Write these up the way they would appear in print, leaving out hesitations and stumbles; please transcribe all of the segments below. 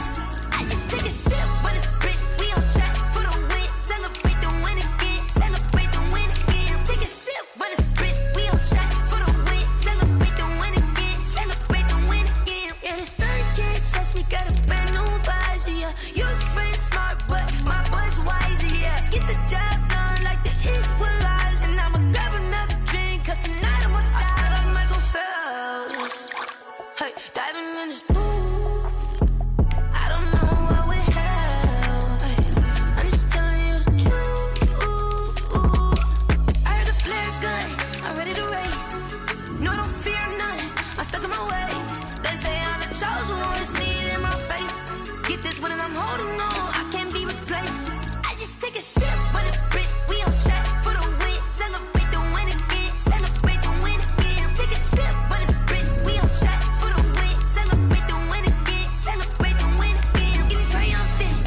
face. I just take a sip, but it's spit. We on track for the win. Celebrate the win again. Celebrate the win again. Take a sip, but it's spit. We on track for the win. Celebrate the win again. Celebrate the win again. Yeah, the sun can't touch me. Got a brand new visor. Yeah, your friend's smart, but my boy's wiser. Yeah, get the job done like the equalizer. And I'ma grab another drink, 'cause tonight I'ma die like Michael Phelps. Hey, diving in this pool. I don't know what would help. Hey, I'm just telling you the truth. I heard the flare gun. I'm ready to race. No, I don't fear none. I'm stuck in my ways. They say I'm the chosen one. See it in my face. Get this one and I'm holding on. I can't be replaced. I just take a sip, but it's spit. We on track for the win. Celebrate the win again. Celebrate the win again. Take a sip, but it's spit. We on track for the win. Celebrate the win again. Celebrate the win again. Get it triumphant.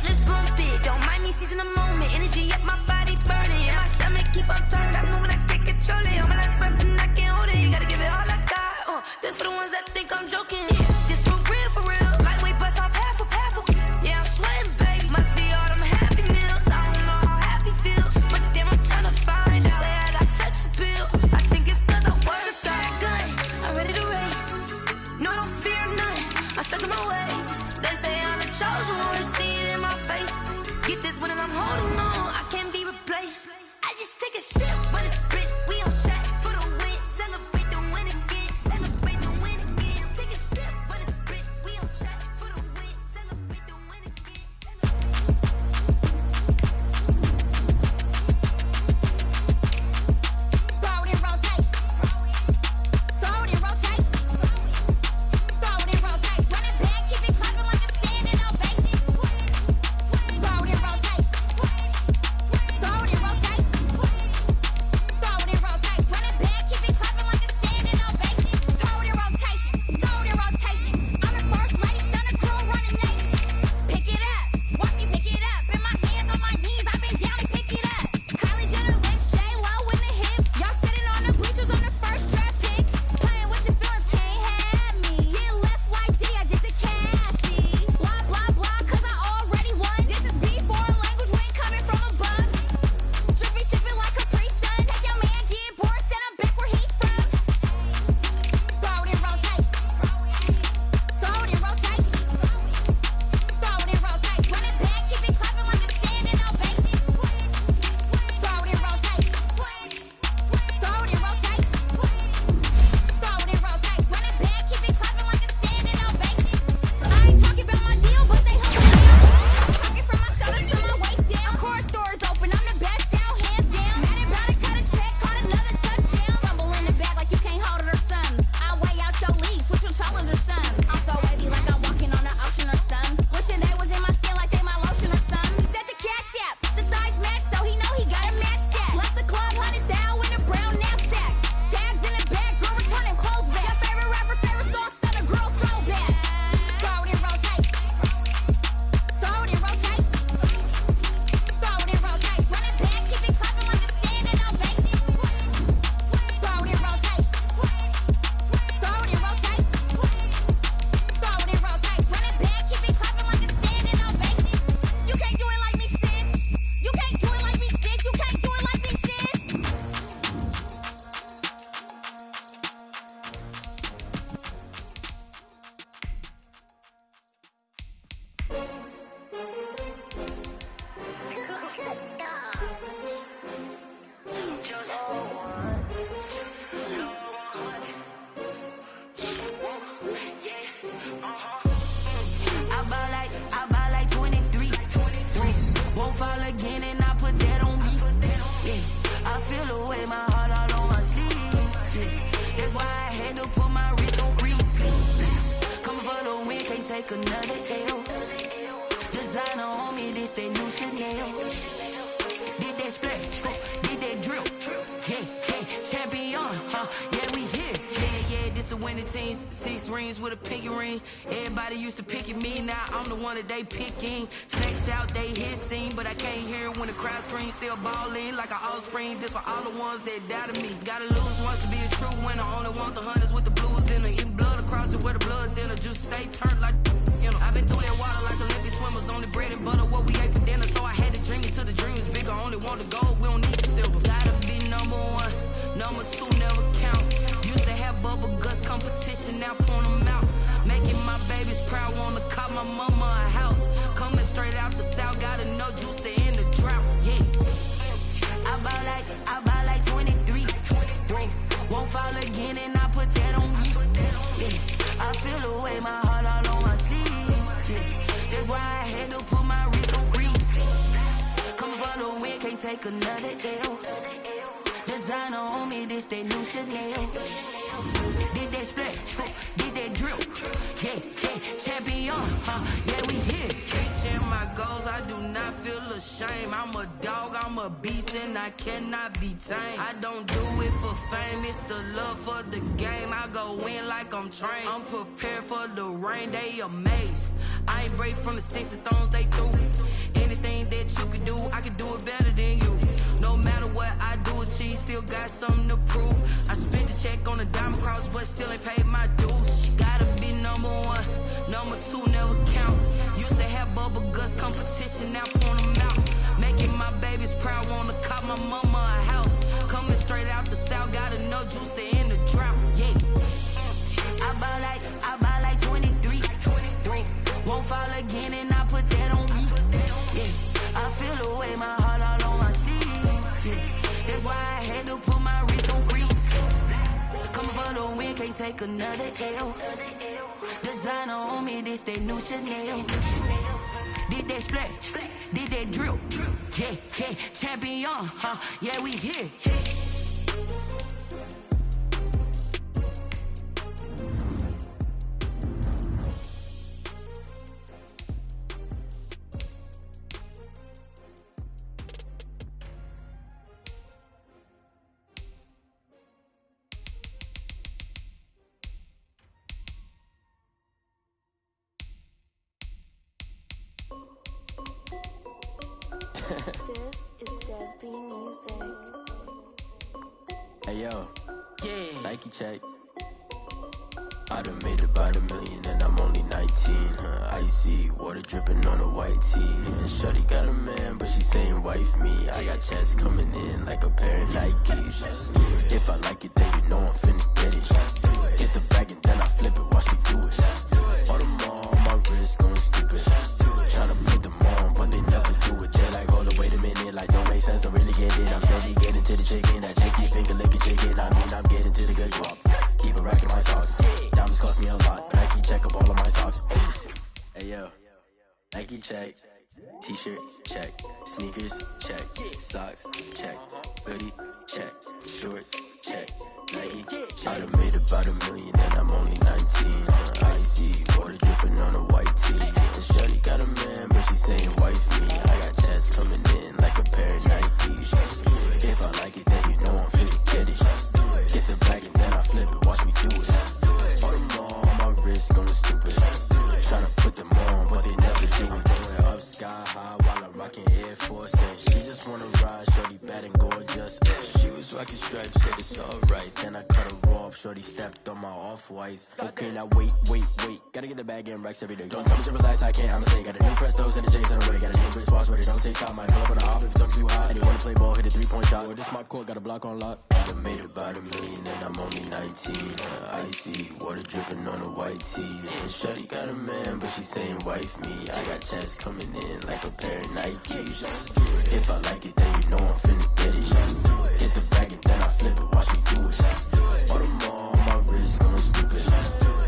Let's bump it. Don't mind me seizing the moment. Energy up my body burning. And my stomach keep on turning. Stop moving, I can't control it. On my last breath and I can't hold it. You gotta give it all I got. This for the ones that think I'm joking. This for real, for real. Lightweight bust off half a. Yeah, I'm sweating, babe. Must be all them happy meals. I don't know how happy feels, but damn, I'm trying to find out. Say I got sex appeal. I think it's 'cause I work got a gun. I'm ready to race. No, I don't fear none. I'm stuck in my ways. They say I'm the chosen one. See it in my face. Get this one and I'm holding on. I can't be replaced. I just take a sip, but it's spit. We on track for the win. Celebrate the win again. Celebrate the win again. Take a sip, but it's spit. We on track for the win. Celebrate the win again. Throw it in rotation. Throw it in rotation. Throw it in rotation. Run it back, keep it clapping like a standing ovation. Throw it in rotation. Throw it in rotation. Throw it in rotation. Run it back, keep it clapping like a standing ovation. Throw it in rotation. Throw it in rotation. I'm the first lady, stunner crew, running nation. Pick it up, watch me pick it up. In my hands on my knees, I've been down and pick it up. Kylie Jenner lips, J-Lo in the hips. Y'all sitting on the bleachers on the first draft pick. Playing with your feelings, can't have me. Get left like D, I did the Cassie. Blah, blah, blah, 'cause I already won. This is B, foreign language, we ain't coming from above. Drippy, sipping like Capri Sun. Take your man, get bored, send him back where he's from. Throw it in rotation. Throw it in rotation. Throw it in rotation. Run it back, keep it clapping like a standing ovation. Throw it in rotation. Throw it in rotation. Throw it in rotation. Run it back, keep it clapping like a standing ovation. I ain't talking about my deal, but they help me out. I'm talking from my shoulder to my waist down. Core stores open, I'm the best out, hands down. Mad about it, cut a check, caught another touchdown. Fumble in the bag like you can't hold it or something. I weigh out your league, switch controllers or something. I'm so wavy like I'm walking on the ocean or something. Wishing they was in my skin like they my lotion or something. Set the cash app, the size match, so he know he gotta match that. Left the club, hundreds down in a brown knapsack. Tags in the bag, girl returning clothes back. Your favorite rapper, favorite song, stunner girl throwback. Throw it in rotation. Throw it in rotation. Throw it in rotation. Run it back, keep it clapping like a standing ovation. Throw it in rotation. Throw it in rotation. Throw it in rotation. Run it back, keep it clapping like a standing ovation. You can't do it like me, sis. You can't do it like me, sis. You can't do it like me, sis. I buy like 23. Won't fall again and I put that on me. Yeah, I feel the way, my heart all on my sleeve. Yeah, that's why I had to put my wrist on freeze. Coming for the win, can't take another L. Designer on me, this that new Chanel. Did that splash, did that drill. Yeah, champion, yeah, we here. Yeah, this the winning teams. 6 rings with a pinky ring. Everybody used to pick at me, now I'm the one that they picking. Snakes out, they hit scene, but I can't hear it when the crowd screams. Still balling like an offspring. This for all the ones that doubted me. Gotta lose once to be a true winner. Only want the hunters with the blues in the eating blood across it where the blood dinner. Just stay turned like, you know. I've been through that. my mama a house. Coming straight out the south, got enough juice to end the drought. Yeah. I buy like 23. Whoa. Won't fall again and I put that on me. Yeah. I feel the way, my heart all on my sleeve. Yeah. That's why I had to put my wrist on freeze. Coming for the win, can't take another L. Designer on me, this that new Chanel. Did that split, did that drill. Yeah, champion, yeah, we here. Reaching my goals, I do not feel ashamed. I'm a dog, I'm a beast, and I cannot be tamed. I don't do it for fame, it's the love for the game. I go in like I'm trained. I'm prepared for the rain, they amazed. I ain't break from the sticks and stones they threw. Anything that you can do, I can do it better than you. No matter what I do, achieve, still got something to prove. I spent the check on the diamond cross, but still ain't paid my dues. Gotta be number one, number two never count. Used to have bubble guts competition, now point them out. Making my babies proud, wanna cop my mama a house. Coming straight out the south, got enough juice to end the drought. Yeah, I buy like 23. Won't fall again and I put that on me. Yeah, I feel the way, my heart all on my sleeve. Yeah, that's why I had to put my wrist on freeze. Coming for the win, can't take another L. Designer on me, this that new Chanel. Did that split, did that drill. Yeah, champion, yeah, we here. This is Dev B Music. Hey yo, Yeah. Nike check. I done made about $1 million and I'm only 19. Icy water dripping on a white tee. And shorty got a man, but she saying wife me. I got checks coming in like a pair of Nikes. If I like it, then you know I'm finna get it. Get the bag and then I flip it. Watch me do it. All them on my wrist going stupid. Tryna put them on, but they never do it. They're like, hold up, wait a minute. Like, don't make sense, don't really get it. I'm steady getting to the chicken. That janky finger licking chicken. I mean, I'm getting to the good guap. Keep it racking my sauce. Diamonds cost me a lot. Nike check up all of my stocks. Hey yo, Nike check. T-shirt check. Sneakers check. Socks check. Hoodie check. Shorts check. Nike check. I done made about $1 million and I'm only 19. Icy water dripping on a white tee. And shorty got a man, but she saying wife me. I got checks coming in like a pair of Nikes. If I like it, then you know I'm finna get it. Get the bag and then I flip it. Watch me do it. All them on my wrist going stupid. Tryna put them on, but they never do it. Going up sky high while I'm rocking Air Force. And she just wanna ride, shorty bad and gorgeous. She was rocking stripes, said it's alright. Then I cut her off, shorty stepped on my off-whites. Okay, now wait. Gotta get the bag in racks every day. Don't tell me to relax, I can't, I'm a snake. Got a new Prestos and a J's in the way. Got a new wrist watch, but it don't take time. Might pull up on a hop if it's too hot. And you wanna play ball, hit a 3-point shot. Or this my court, got a block on lock. I done made about $1 million and I'm only 19. Icy water dripping on a white tee. And shorty got a man, but she saying wife me. I got checks coming in like a pair of Nikes. If I like it, then you know I'm finna get it. Get the bag and then I flip it. Watch me do it. All them on my wrist going stupid.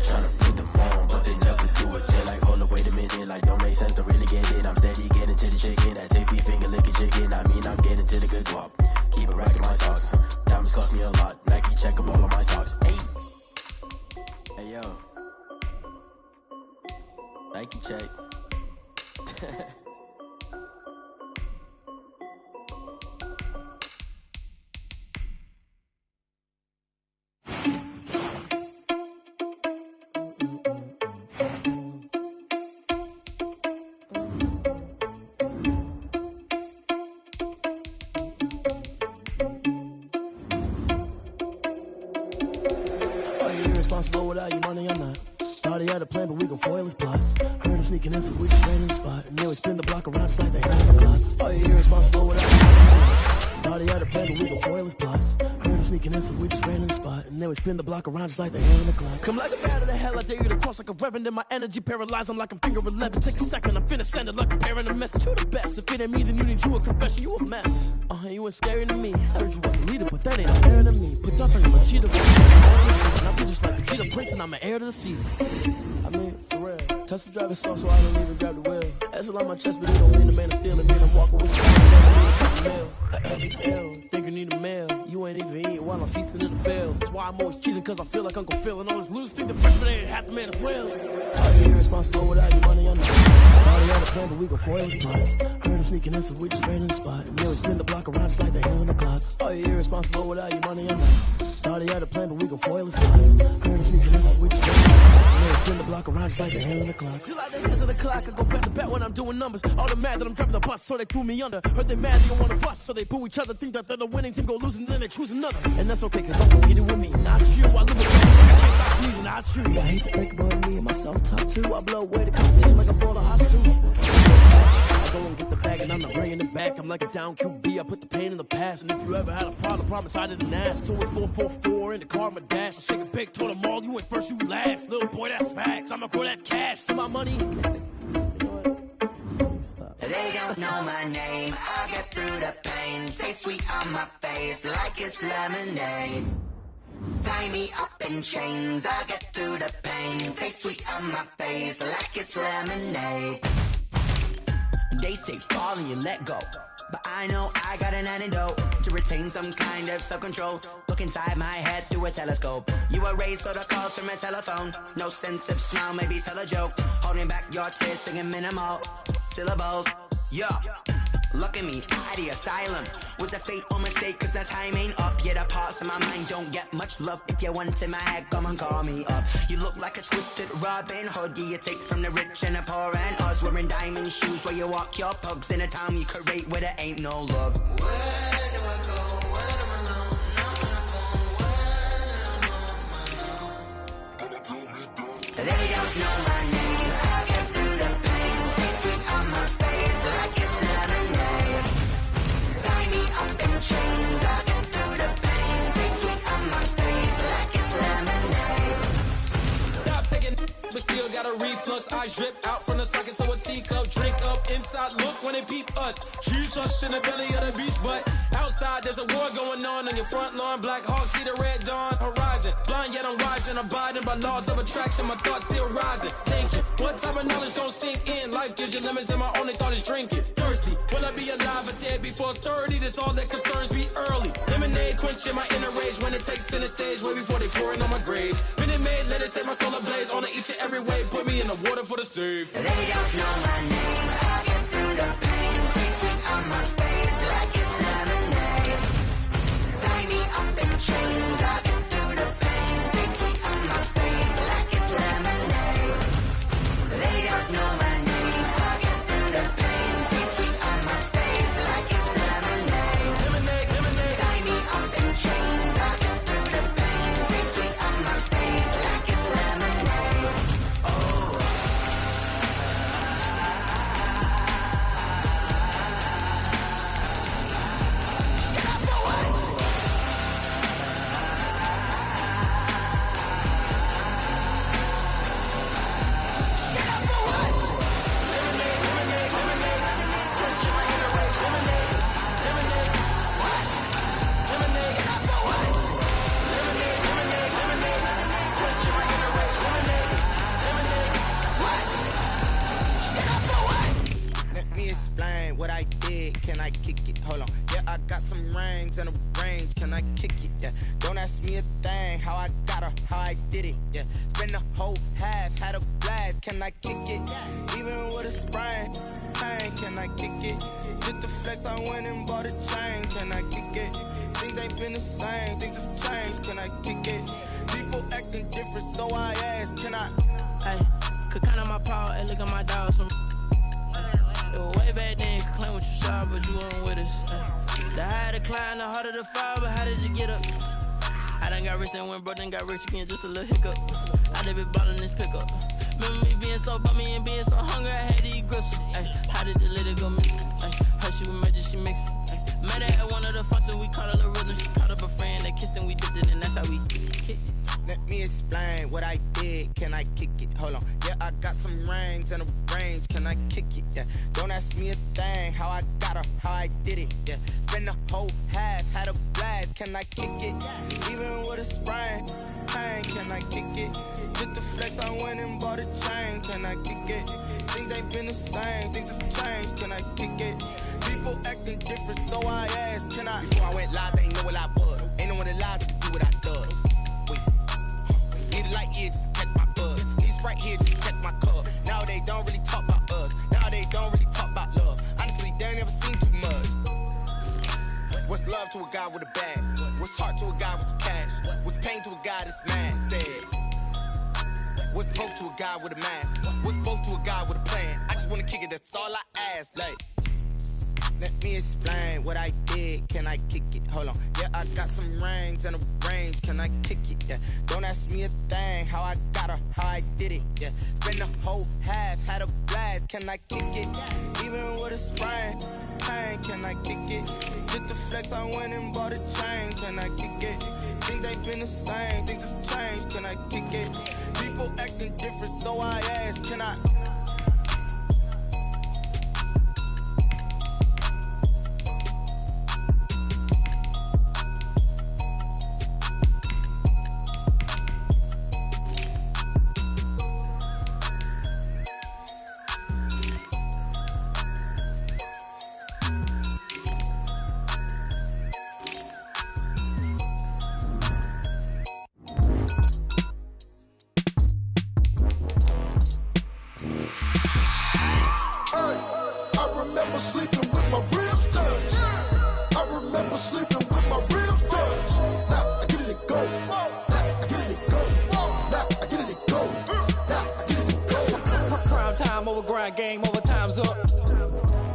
Tryna put them on, but they never do it. They're like, hold up, wait a minute. Like, don't make sense, don't really get it. I'm steady getting to the chicken. That tasty finger licking chicken. I mean, I'm getting to the good guap. Keep it racking my socks. Diamonds cost me a lot. Nike check up all of my stocks. Hey yo, Nike check. Irresponsible without your money, I'm not. Thought he had a plan, but we gon' foil his plot. Heard him sneaking in, so we just ran in the spot. And then we spin the block around just like they had a clock. Oh, you're irresponsible without your money. Thought he had a plan, but we gon' foil his plot. Heard him sneaking in, so we just ran in the spot. And then we spin the block around just like the hand in the clock. Come like a bat of the hell, I dare you to cross like a reverend. In my energy paralyzed, I'm like I'm finger 11. Take a second, I'm finna send it like a parent a message. You the best, if it ain't me, then you need you a confession. You a mess. You ain't scary to me. Heard you was a leader, but that ain't fair to me. Put dust on you, my cheetah. And I feel just like the Cheetah Prince, and I'm an heir to the sea. I mean, for real. Touch the driver's soft, so I don't even grab the wheel. That's a lot on my chest, but it don't mean the man is stealing. Then I'm walking with some think you need a mail. You ain't even eating while I'm feasting in the field. That's why I'm always cheesing, cause I feel like Uncle Phil. And all this loose think the president ain't half the man as well. Are you irresponsible without your money on the Thought he had a plan, but we gon' foil his plot. Heard him sneaking in, so we just ran in the spot. And then we spin the block around just like the hand on the clock. Are you irresponsible without your money on the Thought he had a plan, but we gon' foil his plot. Heard him sneaking in, so we just ran in the spot. And then we spin the block around just like the hand on the clock. Just like the hands of the clock, I go back to back when I'm doing numbers. All the mad that I'm driving the bus, so they threw me under. Heard they mad, they don't wanna bust, so they boo each other. Think that they're the winning team, go losing, then they choose another. And that's okay, cause I'm competing with me, not you. I live with you, I can't stop sneezing, not you. I hate to break about me and myself top two. I blow away the competition like I bought a hot suit. I go and get the bag and I'm not bringing it back. I'm like a down QB, I put the pain in the past. And if you ever had a problem, promise I didn't ask. So it's 444 in the car, my dash. I shake a big, told them all, you went first, you last. Little boy, that's facts. I'ma grow that cash to my money. They don't know my name, I'll get through the pain. Taste sweet on my face like it's lemonade. Tie me up in chains, I'll get through the pain. Taste sweet on my face like it's lemonade. They say fall and you let go, but I know I got an antidote to retain some kind of self-control. Look inside my head through a telescope. You were raised for the calls from a telephone. No sense of smile, maybe tell a joke. Holding back your tears, singing minimal syllables. Yeah, look at me, at the asylum. Was a fate or mistake, cause the time ain't up. Yet the parts of my mind don't get much love. If you want in my head, come and call me up. You look like a twisted Robin Hood. Yeah, you take from the rich and the poor and us. Wearing diamond shoes where you walk your pugs. In a town you create where there ain't no love. Where do I go? Where am I alone? They don't know my name. I'll get through the pain. Taste sweet on my face like it's lemonade. Tie me up in chains. I'll get through the pain. Taste sweet on my face like it's lemonade. Stop taking, but still got a reflux. I drip out from the socket to a teacup. Drink up inside, look when they peep us. She's us in the belly of the beast, but outside there's a war going on your front lawn. Black Hawk see the red dawn horizon. Blind yet I'm rising, abiding by laws of attraction. My thoughts still rising. Thinking, what type of knowledge don't sink in? Life gives you limits and my only thought is drinking. Thirsty, will I be alive or dead before 30? That's all that concerns me early. Lemonade quenching my inner rage when it takes center stage way before they pour it on my grave. Minute Maid, let it set my soul ablaze. On each and every way, put me in the water for the save. They don't know my name, I'll get through the pain. Taste sweet on my face like it's lemonade. Tie me up in chains, I'll get through the pain. Taste sweet on my face like it's lemonade. They don't know my name, I'll get through the pain. Taste sweet on my face like it's lemonade. Lemonade, lemonade. Tie me up in chains, I'll get through the pain. Taste sweet on my face like it's lemonade. Let me explain what I did. Can I kick it? Hold on. Yeah, I got some rings and a range. Can I kick it? Yeah. Don't ask me a thing. How I got her, how I did it. Yeah. Spend the whole half, had a blast. Can I kick it? Even with a sprain. Hey, can I kick it? Just the flex, I went and bought a chain. Can I kick it? Things ain't been the same. Things have changed. Can I kick it? People acting different, so I asked. Can I? Hey, could count on my power, and look at my dogs from. It was way back then, you could claim what you saw, but you weren't with us. The higher the climb, the harder the fall, but how did you get up? I done got rich and went broke, then got rich again, just a little hiccup. I done been ballin' this pickup. Remember me being so bummy and being so hungry, I had to eat gristle. Ay, how did the lady go miss? Ay, her she was emergency mix. Met her at one of the functions, we caught her the rhythm. She caught up a friend, they kissed and we dipped it, and that's how we kicked it. Let me explain what I did. Can I kick it? Hold on. Yeah, I got some rings and a range. Can I kick it? Yeah. Don't ask me a thing. How I got her, how I did it. Yeah. Spend the whole half, had a blast. Can I kick it? Even with a sprain, pain. Can I kick it? Just the flex, I went and bought a chain. Can I kick it? Things ain't been the same. Things have changed. Can I kick it? People acting different, so I asked. Can I? Before I went live, they ain't know what I was. Ain't no one alive to do what I does. Need a light here just to catch my buzz. These right here just to catch my cup. Now they don't really talk about us. Now they don't really talk about love. Honestly, they ain't never seen too much. What's love to a guy with a bag? What's heart to a guy with some cash? What's pain to a guy that's mad? Said. What's broke to a guy with a mask? What's both to a guy with a plan? I just wanna kick it, that's all I ask. Like, let me explain what I did. Can I kick it? Hold on. Yeah, I got some rings and a range. Can I kick it? Yeah. Don't ask me a thing. How I got her, how I did it. Yeah. Spend the whole half, had a blast. Can I kick it? Even with a sprain, pain. Can I kick it? Just the flex, I went and bought a chain. Can I kick it? Things ain't been the same. Things have changed. Can I kick it? People acting different, so I ask. Can I? Game over, time's up.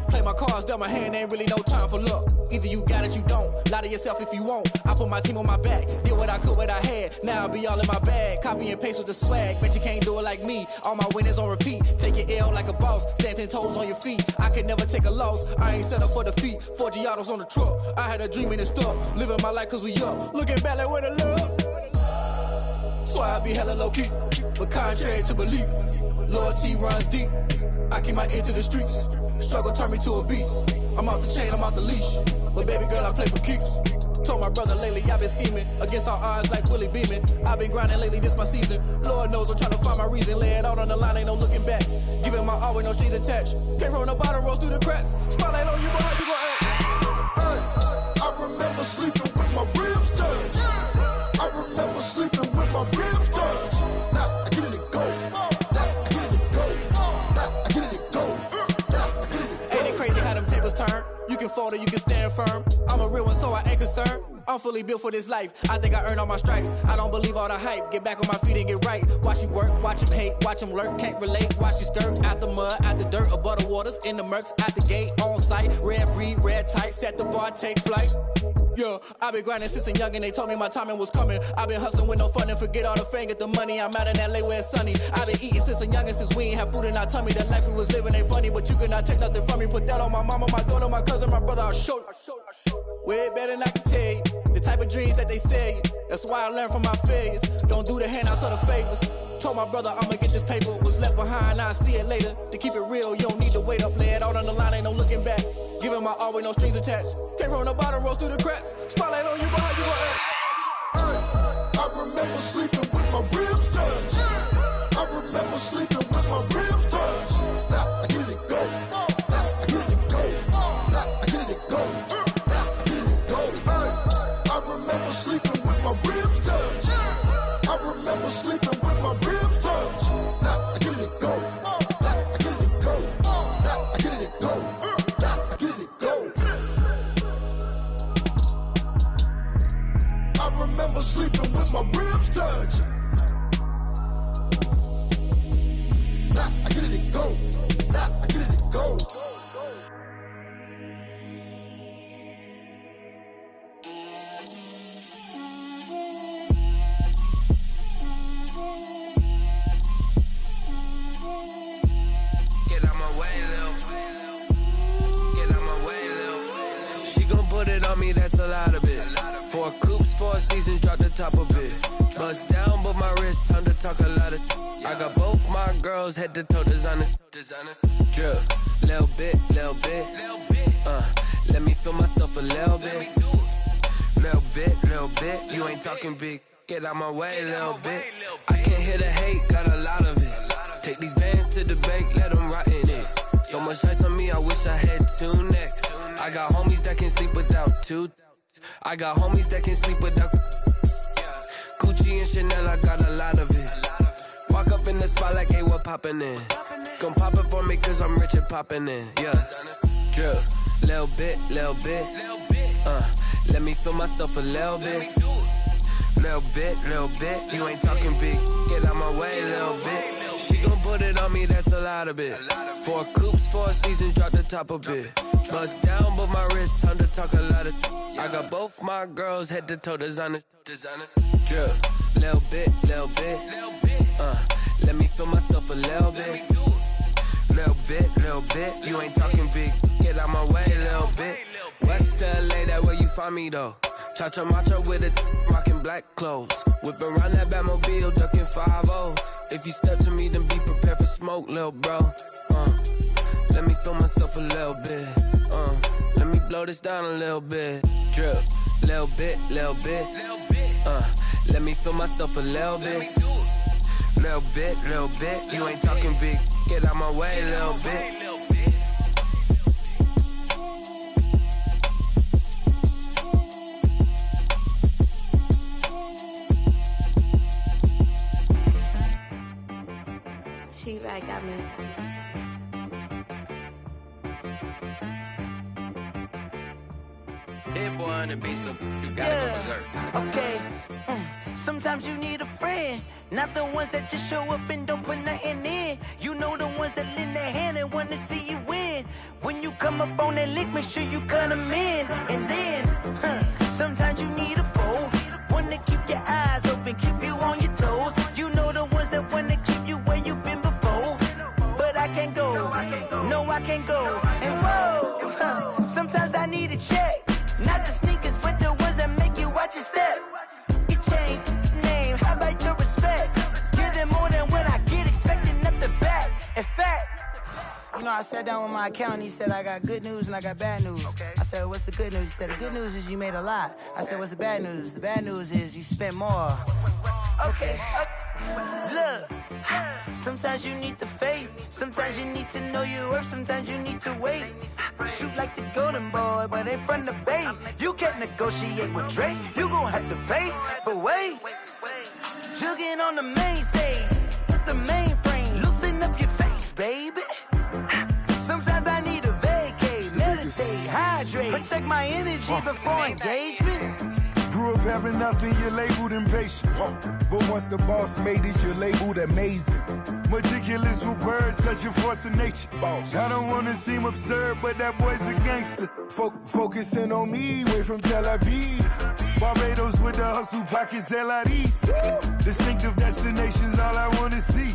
Play my cards, dealt my hand, ain't really no time for luck. Either you got it, you don't. Lie to yourself if you won't. I put my team on my back, did what I could, what I had. Now I'll be all in my bag, copy and paste with the swag. Bet you can't do it like me. All my winners on repeat. Take your L like a boss, stand 10 toes on your feet. I can never take a loss, I ain't set up for defeat. 4 Giottos on the truck, I had a dream and it stuck. Living my life cause we up, looking back like where the love. So I be hella low key, but contrary to belief, loyalty runs deep. I keep my ear to the streets. Struggle turned me to a beast. I'm out the chain, I'm out the leash. But baby girl, I play for keeps. Told my brother lately, I've been scheming. Against all odds like Willie Beeman. I've been grinding lately, this my season. Lord knows I'm trying to find my reason. Lay it out on the line, ain't no looking back. Giving my all with no strings attached. Came from the bottom, rose through the cracks. Spotlight on you, but how you gon' act? Hey, I remember sleeping with my ribs touched. I remember sleeping with my ribs touched. Now I get it and go. Turn. You can fold or you can stand firm. I'm a real one, so I ain't concerned. I'm fully built for this life. I think I earned all my stripes. I don't believe all the hype. Get back on my feet and get right. Watch you work, watch him hate, watch him lurk. Can't relate, watch you skirt. Out the mud, out the dirt, above the waters, in the murks, out the gate, on site. Red breed, red tight, set the bar, take flight. Yeah, I've been grinding since a youngin', they told me my timing was coming. I've been hustling with no fun and forget all the fame, get the money. I'm out in LA where it's sunny. I've been eating since a youngin', since we ain't have food in our tummy. The life we was living ain't funny, but you cannot take nothing from me. Put that on my mama, my daughter, my cousin, my brother, I'll show you. Way better than I can tell you. The type of dreams that they sell you. That's why I learned from my failures. Don't do the handouts or the favors. Told my brother I'ma get this paper. Was left behind, I'll see it later. To keep it real, you don't need to wait up. Lay it out on the line, ain't no looking back. Giving my all with no strings attached. Came from the bottom, rose through the cracks. Spotlight on you, but how you gon' act? Hey, I remember sleeping with my ribs touched. I remember sleeping with my ribs touched. Now I get it and go. Now I get it and go. Now I get it and go. Now I get it and go. Hey, I remember sleeping with my ribs touched. I remember sleeping with my ribs touched. Now I get it and go. Now I get it and go. Now I get it and go. Now I get it and go. I remember sleeping with my ribs touched. Now I a lot of it. 4 coops, 4 seasons, drop the top a bit. Bust down, but my wrist, time to talk a lot of. I got both my girls head to toe designer. Drip, little bit. Let me feel myself a little bit. Little bit. You ain't talking big. Get out my way, little bit. I can't hear the hate, got a lot of it. Take these bands to the bank, let them rot in it. So much ice on me, I wish I had 2 necks. I got homies that can sleep without 2. I got homies that can sleep without Gucci and Chanel, I got a lot of it. Walk up in the spot like, hey, what poppin' in? Gon' pop it for me cause I'm rich and poppin' in. Yeah, drip, little bit. Let me feel myself a little bit. Little bit. You ain't talking big. Get out my way, little bit. She gon' put it on me, that's a lot of it. 4 coops, 4 seasons, drop the top a bit. Bust down, but my wrist, time to talk a lot of. I got both my girls head to toe designer. Drip, little bit. Let me feel myself a little bit. Little bit. You ain't talking big. Get out my way, little bit. West LA, that where you find me though. Cha-cha matcha with it, rockin' black clothes. Whip around that Batmobile, duckin' 5-0. If you step to me, then be prepared for smoke, lil' bro. Let me feel myself a little bit. Let me blow this down a little bit. Drip, little bit. Let me feel myself a little bit. Little bit. You ain't talking big. Get out my way, little bit. T-Rag got me. Hit boy on the beat, so you gotta go berserk. Okay. Sometimes you need a friend, not the ones that just show up and don't put nothing in. You know the ones that lend their hand and wanna see you win. When you come up on that lick, make sure you cut them in. And then, sometimes you need a foe, one to keep your eyes open, keep you on your toes. You know the ones that wanna keep you where you've been before. But I can't go, no I can't go. And whoa, sometimes I need a check. Not the sneakers, but the ones that make you watch your step. You change name, how about your respect? Give them more than what I get, expecting up the back. In fact, you know, I sat down with my accountant, he said I got good news and I got bad news. I said, what's the good news? He said, the good news is you made a lot. I said, what's the bad news? The bad news is you spent more. Okay. Look, sometimes you need the faith, sometimes you need to know your worth, sometimes you need to wait. Shoot like the golden boy, but ain't from the bay. You can't negotiate with Drake, you gon' have to pay. But wait, jugging on the main stage, with the mainframe, loosen up your face, baby. Sometimes I need a vacate, meditate, hydrate, protect my energy before engagement. Grew up having nothing, you're labeled impatient. But once the boss made it, you're labeled amazing. Meticulous with words, such a force of nature. Boss. I don't wanna seem absurd, but that boy's a gangster. Focusing on me, way from Tel Aviv. Barbados with the hustle pockets, LIDs. Distinctive destinations, all I wanna see.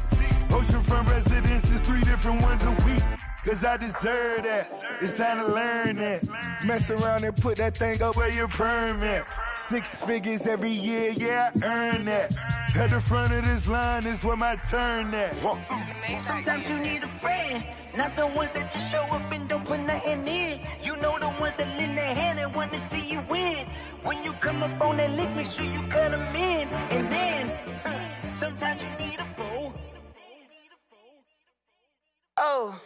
Oceanfront residences, 3 different ones a week. Cause I deserve that, it's time to learn that. Mess around and put that thing up where your perm at. 6 figures every year, yeah, I earn that. At the front of this line is where my turn at. Sometimes you need a friend, not the ones that just show up and don't put nothing in. You know the ones that lend their hand and want to see you win. When you come up on that lick, make sure you cut them in. And then, sometimes you need a foe. Oh.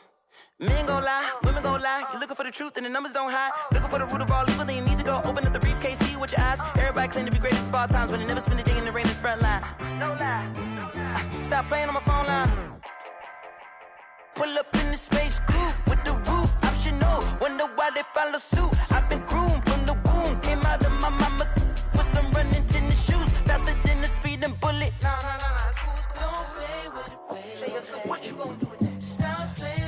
Men gon' lie, women gon' lie. You're looking for the truth and the numbers don't hide. Looking for the root of all evil, then you need to go open up the briefcase, see with your eyes. Everybody claim to be greatest of all times, but they never spend a day in the rain in the front line. No lie. Stop playing on my phone line. Pull up in the space coupe with the roof optional. Wonder why they follow suit. I've been groomed from the womb. Came out of my mama with some running tennis shoes. Faster than the speeding bullet. Nah, it's cool, it's cool. Don't play with it, baby. So what you gon' do? Stop playing.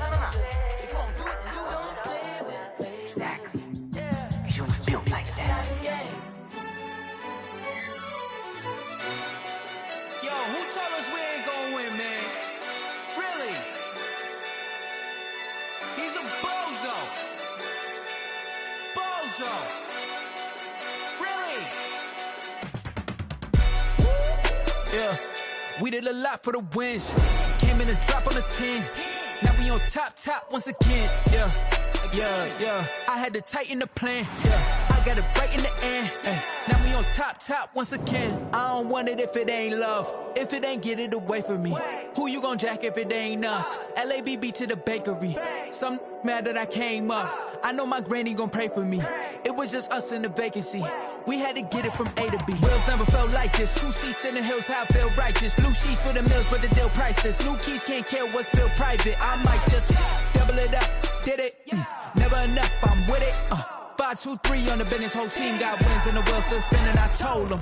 If you don't do it, then don't play with it, baby. Exactly. Yeah. You built like that. Yo, who told us we ain't gonna win, man? Really? He's a bozo. We did a lot for the wins. Came in a drop on the 10. Now we on top once again. Yeah. I had to tighten the plan. Yeah. I got it right in the end. Now we on top once again. I don't want it if it ain't love. If it ain't, get it away from me. Who you gon' jack if it ain't us? LABB to the bakery. Some mad that I came up. I know my granny gon' pray for me. It was just us in the vacancy. We had to get it from A to B. Wheels never felt like this. 2 seats in the hills, how I feel righteous. Blue sheets for the mills, but the deal priceless. New keys can't care what's built private. I might just double it up. Did it? Never enough, I'm with it. 5, 2, 3 on the business. Whole team got wins and the wheels still spinning. I told them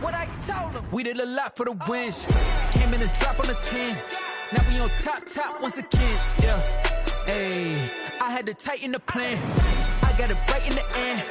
what I told them. We did a lot for the wins. Came in a drop on the 10. Now we on top once again. Yeah. Hey, I had to tighten the plan. I got it right in the end.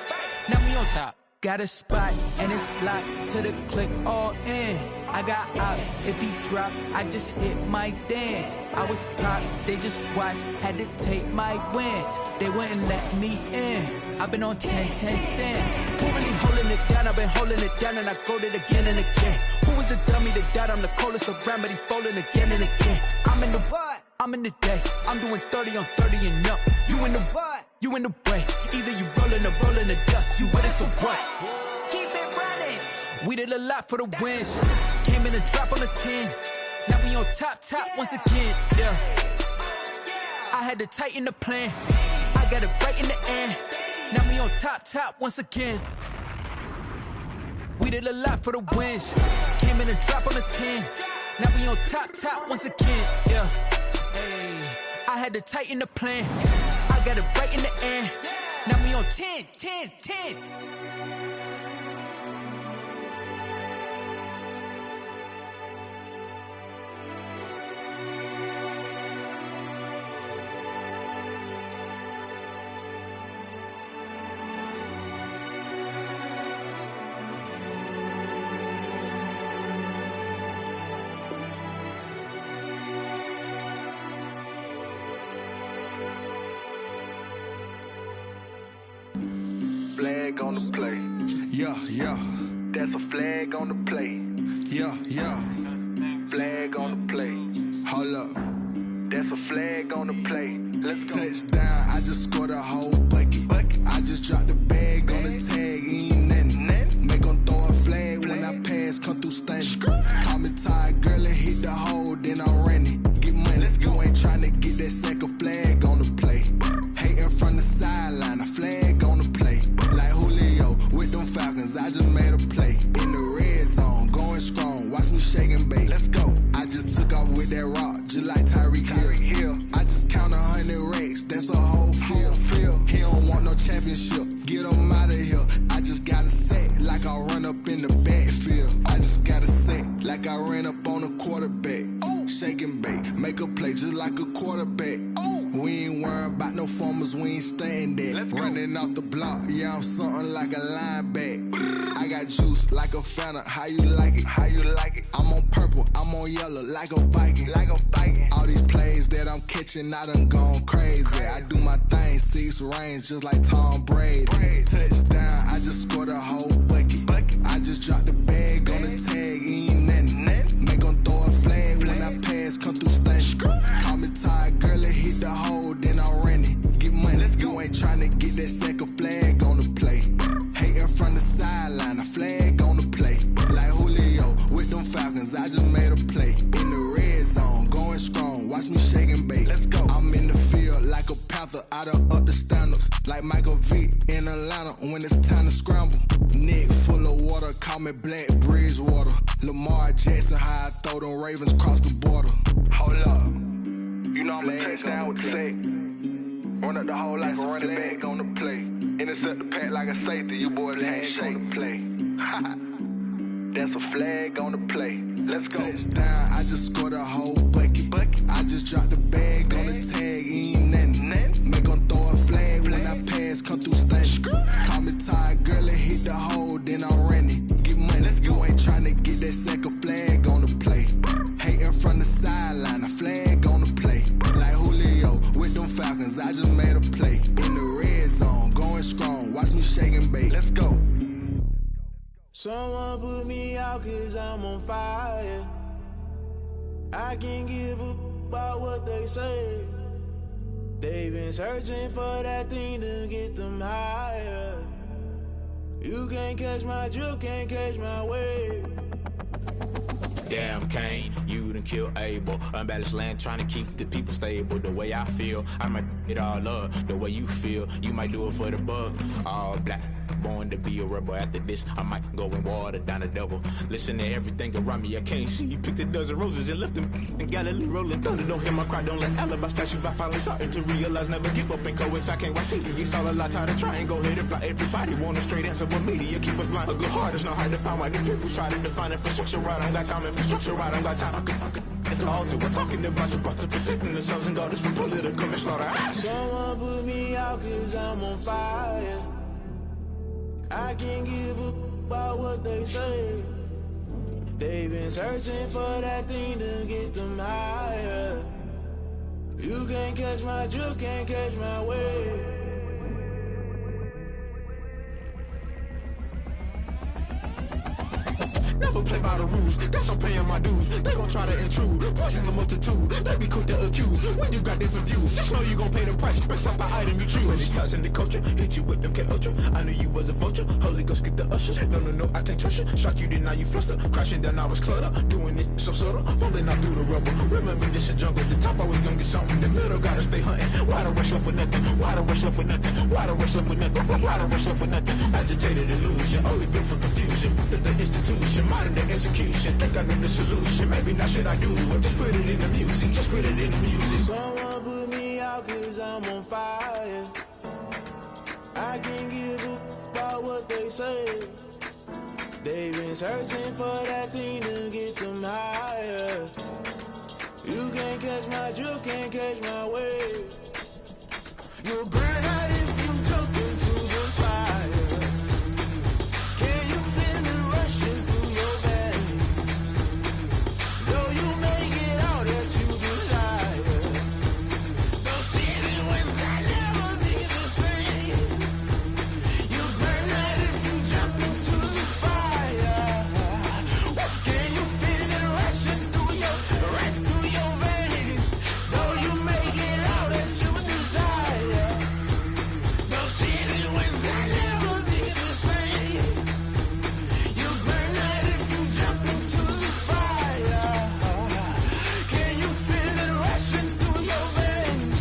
Now we on top. Got a spot and it's locked to the click all in. I got ops, if he drop, I just hit my dance. I was pop, they just watched, had to take my wins. They wouldn't let me in. I've been on 10 cents. Who really holding it down? I've been holding it down and I go it again and again. Who was the dummy that died? I'm the coldest around, but he folding again and again. I'm in the what? I'm in the day. I'm doing 30 on 30 and up. You in the what? You in the way. Either you rolling or rolling the dust. You with us or what? Keep it running. We did a lot for the wins. Came in a drop on the 10. Now we on top once again. Yeah. I had to tighten the plan. I got it right in the end. Now we on top once again. We did a lot for the wins. Came in a drop on the 10. Now we on top once again. Yeah. Hey, I had to tighten the plan. I got it right in the end. Now we on 10. Flag on the play. Yeah. That's a flag on the play. Yeah. Flag on the play. Hold up. That's a flag on the play. Let's go. Touchdown, I just scored a whole bucket. I just dropped the bag on the tag, ain't nothing. Make 'em throw a flag when I pass, come through stunning. Call me tired, girl, and hit the hole, then I'm running. Get money, you ain't tryna get that second flag on the play. Hating from the sideline, a flag on the play. Like Julio with them Falcons, I just made a play. In the red zone, going strong, watch me shake and bake. Let's go. I just took off with that rock, just like Tyreek Hill. I just count 100 racks, that's a whole field. He don't want no championship, get him out of here. I just got a set, like I run up in the backfield. I just got a set, like I ran up on a quarterback. Shake and bake, make a play just like a quarterback. We ain't worrying about no formers, we ain't staying there. Running off the block, yeah, I'm something like a linebacker. I got juice like a Fanta, how you like it? I'm on purple, I'm on yellow, like a Viking. All these plays that I'm catching, I done gone crazy. I do my thing, 6 range, just like Tom Brady. Touchdown, I just scored a whole bucket. I just dropped the bag on the tag, ain't nothing. Make 'em throw a flag when I pass, come through stunning. Call me tired, girl, and hit the hole, then I'm running. Get money, you ain't tryna get that second flag on the play. Hating from the sideline, a flag on the play. Like Julio with them Falcons, I just made a play. In the red zone, going strong, watch me shake and bake. Let's go. I'm in the field like a panther, I done up the standards. Like Michael Vick in Atlanta when it's time to scramble. Neck full of water, call me Black Bridgewater. Lamar Jackson, how I throw them Ravens cross the border. Hold up. You know I'm a touchdown with the sack. Run up the whole life and run it back on the play. Intercept the pack like a safety, you boys ain't shake the play. That's a flag on the play. Let's go. Touchdown, I just scored a whole bucket. I just dropped the bag on the tag, ain't nothing. Make 'em throw a flag when I pass, come through stunning. Call me tired, girl, and hit the hole, then I'm running. Get money, you ain't tryna get that second flag on the play. Hating from the sideline, a flag on the play. Like Julio with them Falcons, I just made a play. In the red zone, going strong, watch me shake and bake. Let's go. Someone put me out 'cause I'm on fire. I can't give a about what they say. They've been searching for that thing to get them higher. You can't catch my drift, can't catch my wave. Damn, Kane, you done killed Abel. Unbalanced land, trying to keep the people stable. The way I feel, I might it all up. The way you feel, you might do it for the bug. All black, born to be a rebel. After this, I might go and water down the devil. Listen to everything around me, I can't see. You picked a dozen roses and left them in Galilee rolling thunder. Don't hear my cry, don't let alibis pass you. I finally starting to realize, never give up and coincide. I can't watch TV, it's all a lot. Tired of trying, go ahead and fly. Everybody want a straight answer, but media keep us blind. A good heart is not hard to find. Why the people try to define infrastructure right? I don't got time, infrastructure right, I don't got time. I could it's all to we're talking about you, about to protecting the sons and daughters from political and slaughter. Someone put me out cause I'm on fire. I can't give a about what they say. They've been searching for that thing to get them higher. You can't catch my drift, can't catch my wave. Never play by the rules, guess I'm paying my dues. They gon' try to intrude, poison the multitude. They be quick to accuse, when you got different views. Just know you gon' pay the price, based off the item you choose. Many times in the culture, hit you with them K-Ultra. I knew you was a vulture, Holy Ghost get the ushers. No, I can't trust you. Shock you, then now you fluster. Crashing down, I was cluttered. Doing this so subtle, falling out through the rubble. Remember this in jungle, the top always gonna get something. The middle gotta stay hunting. Why the rush left for nothing? Why the rush left for nothing? Why the rush left for nothing? Why the rush left for nothing? Agitated illusion, only built for confusion. The institution, modern day execution. Think I know the solution, maybe not should I do it. Just put it in the music, just put it in the music. Someone put me out cause I'm on fire. I can't give a about what they say. They've been searching for that thing to get them higher. You can't catch my drift, can't catch my wave. You'll burn out if you jump into the fire. Can you feel it rushing through your veins? Though you make it all that you desire. Those city winds that never be the same. You burn out if you jump into the fire. Can you feel it rushing through your veins? Though you make it all that you desire. Those city winds that never be the same. You burn out if you jump into the fire. Can you feel it rushing through your veins?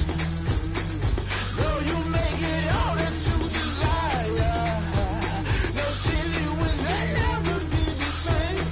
Though you make it all that you desire. Those silly winds that never be the same.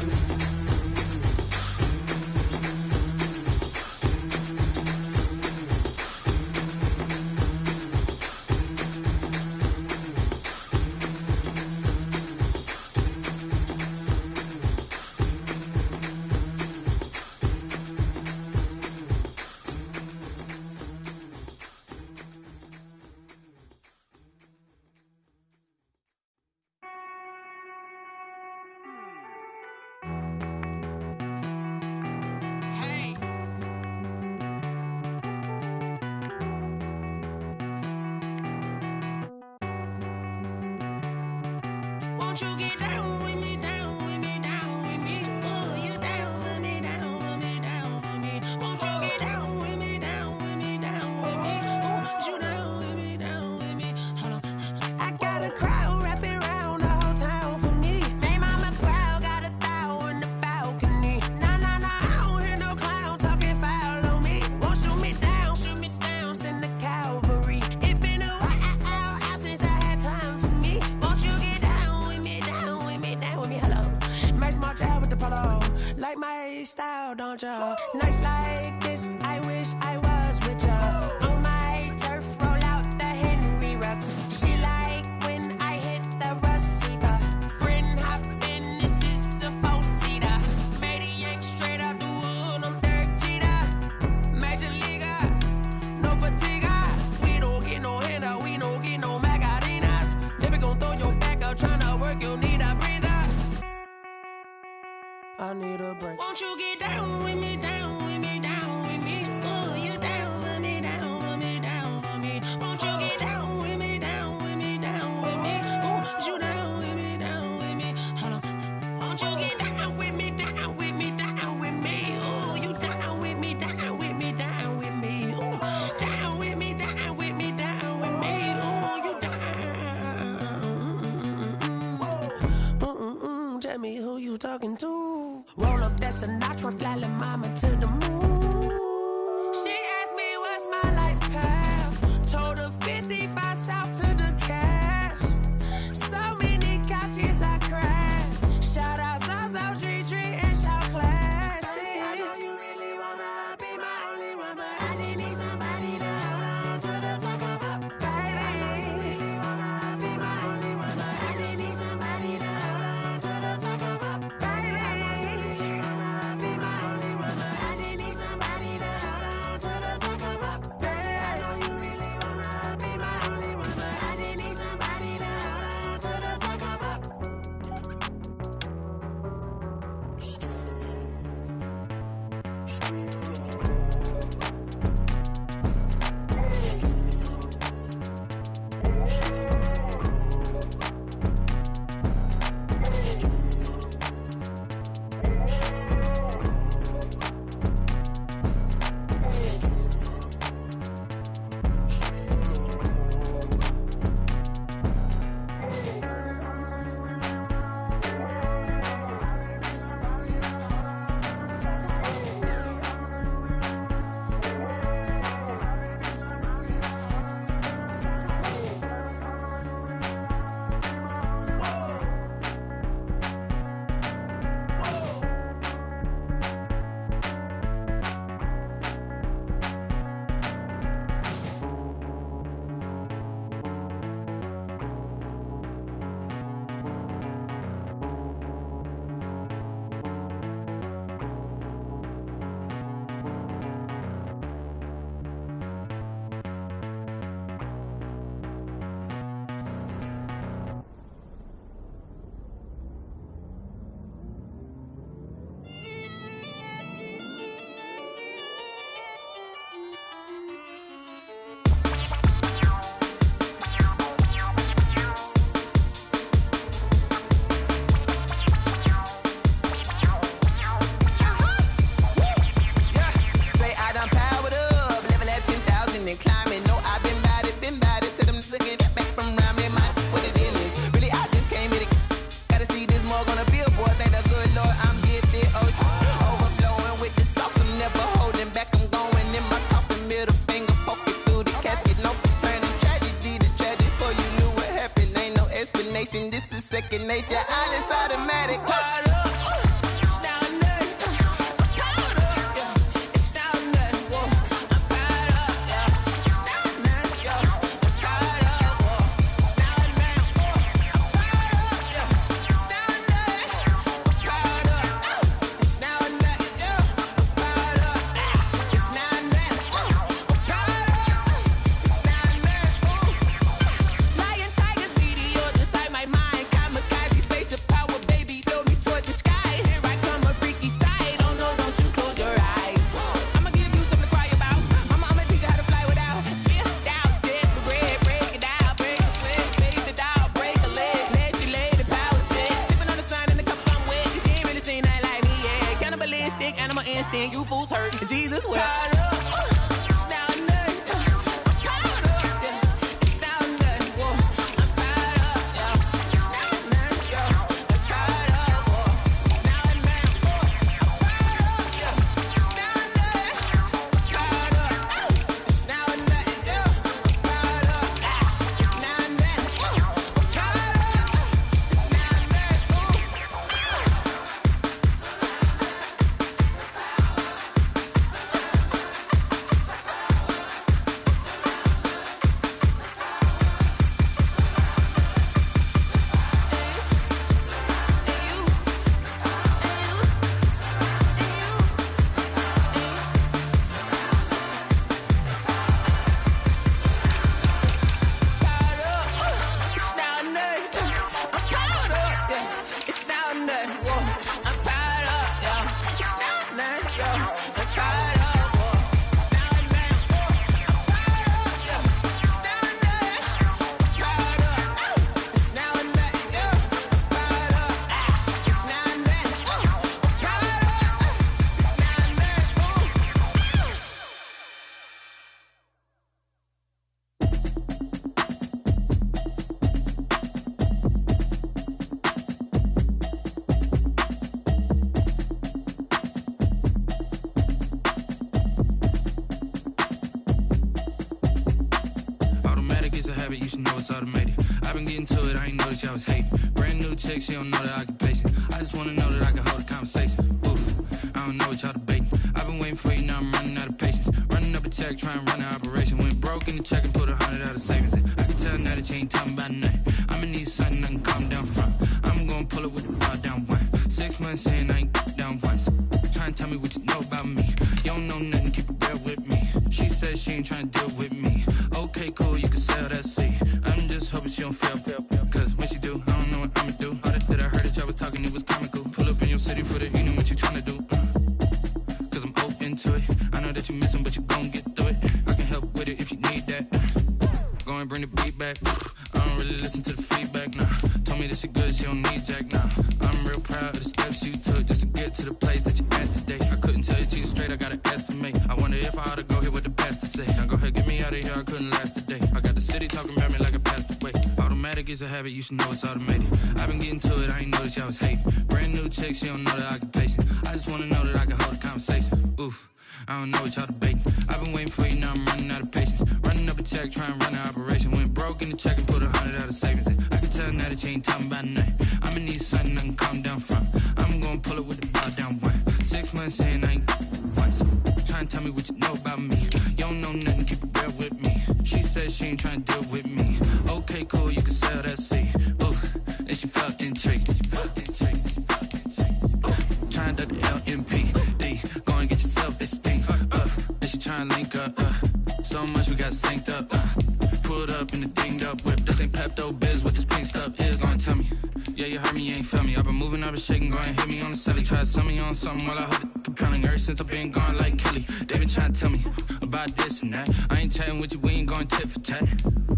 Won't you get down with me, down with me, down with me? Oh, you down with me, down with me, down with me. Won't you get down with me, down with me, down with me? Oh, you down with me, down with me? Hold on. I got a crowd wrapping around the whole town for me. They mama proud, got a thou in the balcony. Nah, I don't hear no clown talking foul on me. Won't shoot me down, send the cavalry. It been a while since I had time for me. Won't you get down with me, down with me, down with me? Hello. Max March out with the polo. Like my style, don't ya? Nights like this, I wish I was with ya. On my turf, roll out the Henry Rux. She like when I hit the receiver. Friend hop in, this is a four-seater. Made a yank straight out the wood, I'm Derek Jeter. Major leaguer, no fatigue. We don't get no handout, we don't get no Macarinas. Never gon' throw your back out, tryna work, you need a breather. I need a break. Won't you get down with me, down with me, down talking to. Roll up that Sinatra, fly little mama to the moon. She asked me what's my life path. Told her 55 south to the cab. So many couches I cried. Shout out Zazo, Tree Tree, and shout classic. I know you really wanna be my only one, but I didn't need somebody to hold on to the sucker up, baby. I know you really wanna be my only one, but I didn't need somebody to hold on to the sucker up, baby. I know you really wanna be my only one, but I didn't need somebody to hold on to the sucker up, baby. I know you really wanna be my only one, but I didn't need somebody to hold on to the sucker up. This is second nature, all is automatic. You fools hurt. Jesus wept. a habit, you should know it's automated. I've been getting to it, I ain't noticed y'all was hating. Brand new chick, she don't know the occupation. I just wanna know that I can hold a conversation. Oof, I don't know what y'all debating. I've been waiting for you, now I'm running out of patience. Running up a check, trying to run an operation. Went broke in the check and put 100 out of savings in. I can tell now that you ain't talking about nothing. I'ma need something I can calm down from. I'm gonna pull it with the bar down one. 6 months in, I ain't down once. Trying to tell me what you know about me. You don't know nothing, keep it real with me. She says she ain't trying to deal with me. Okay, cool, you can sell that seat. I'm just hoping she don't fail. Cause when she do, I don't know what I'ma do. All that I heard that y'all was talking, it was comical. Pull up in your city for the evening, what you tryna do? Cause I'm open to it. I know that you missing, but you gon' get through it. I can help with it if you need that. Go and bring the beat back. I don't really listen to the feedback, nah. Told me that she good, she don't need jack, nah. I'm real proud of the steps you took just to get to the place that you at today. I couldn't tell you to you straight, I gotta estimate. I wonder if I ought to go here with the best to say. Now go ahead, get me out of here, I couldn't last today. I got the city talking about me like I passed away. Automatic is a habit, you should know it's automated. I've been getting to it, I ain't noticed y'all was hating. Brand new chick, she don't know the occupation. I just wanna know that I can hold a conversation. Oof, I don't know what y'all debating. I've been waiting for you, now I'm running out of patience. Running up a check, trying to run an operation. Went broke in the check and put 100 out of savings in. I can tell now that you ain't talking about nothing. I'ma need something I can calm down from. I'm gonna pull it with the bar down one. 6 months in, I ain't once. Trying to tell me what you know about me. You don't know nothing, keep it real with me. She says she ain't trying to deal with me. Okay, cool, you can sell that seat. Ooh, and she felt intrigued. Trying to the LMPD. Go and get yourself esteem. And she trying to link up. So much we got synced up. Pulled up in the dinged up whip. This ain't Pepto-Biz, what this pink stuff is. Go and tell me. Yeah, you heard me, you ain't felt me. I've been moving, I've been shaking, go and hit me on the celly. Try to sell me on something while I hold it compelling. Ever since I've been gone like Kelly, they been trying to tell me about this and that. I ain't chatting with you, we ain't going tit for tat.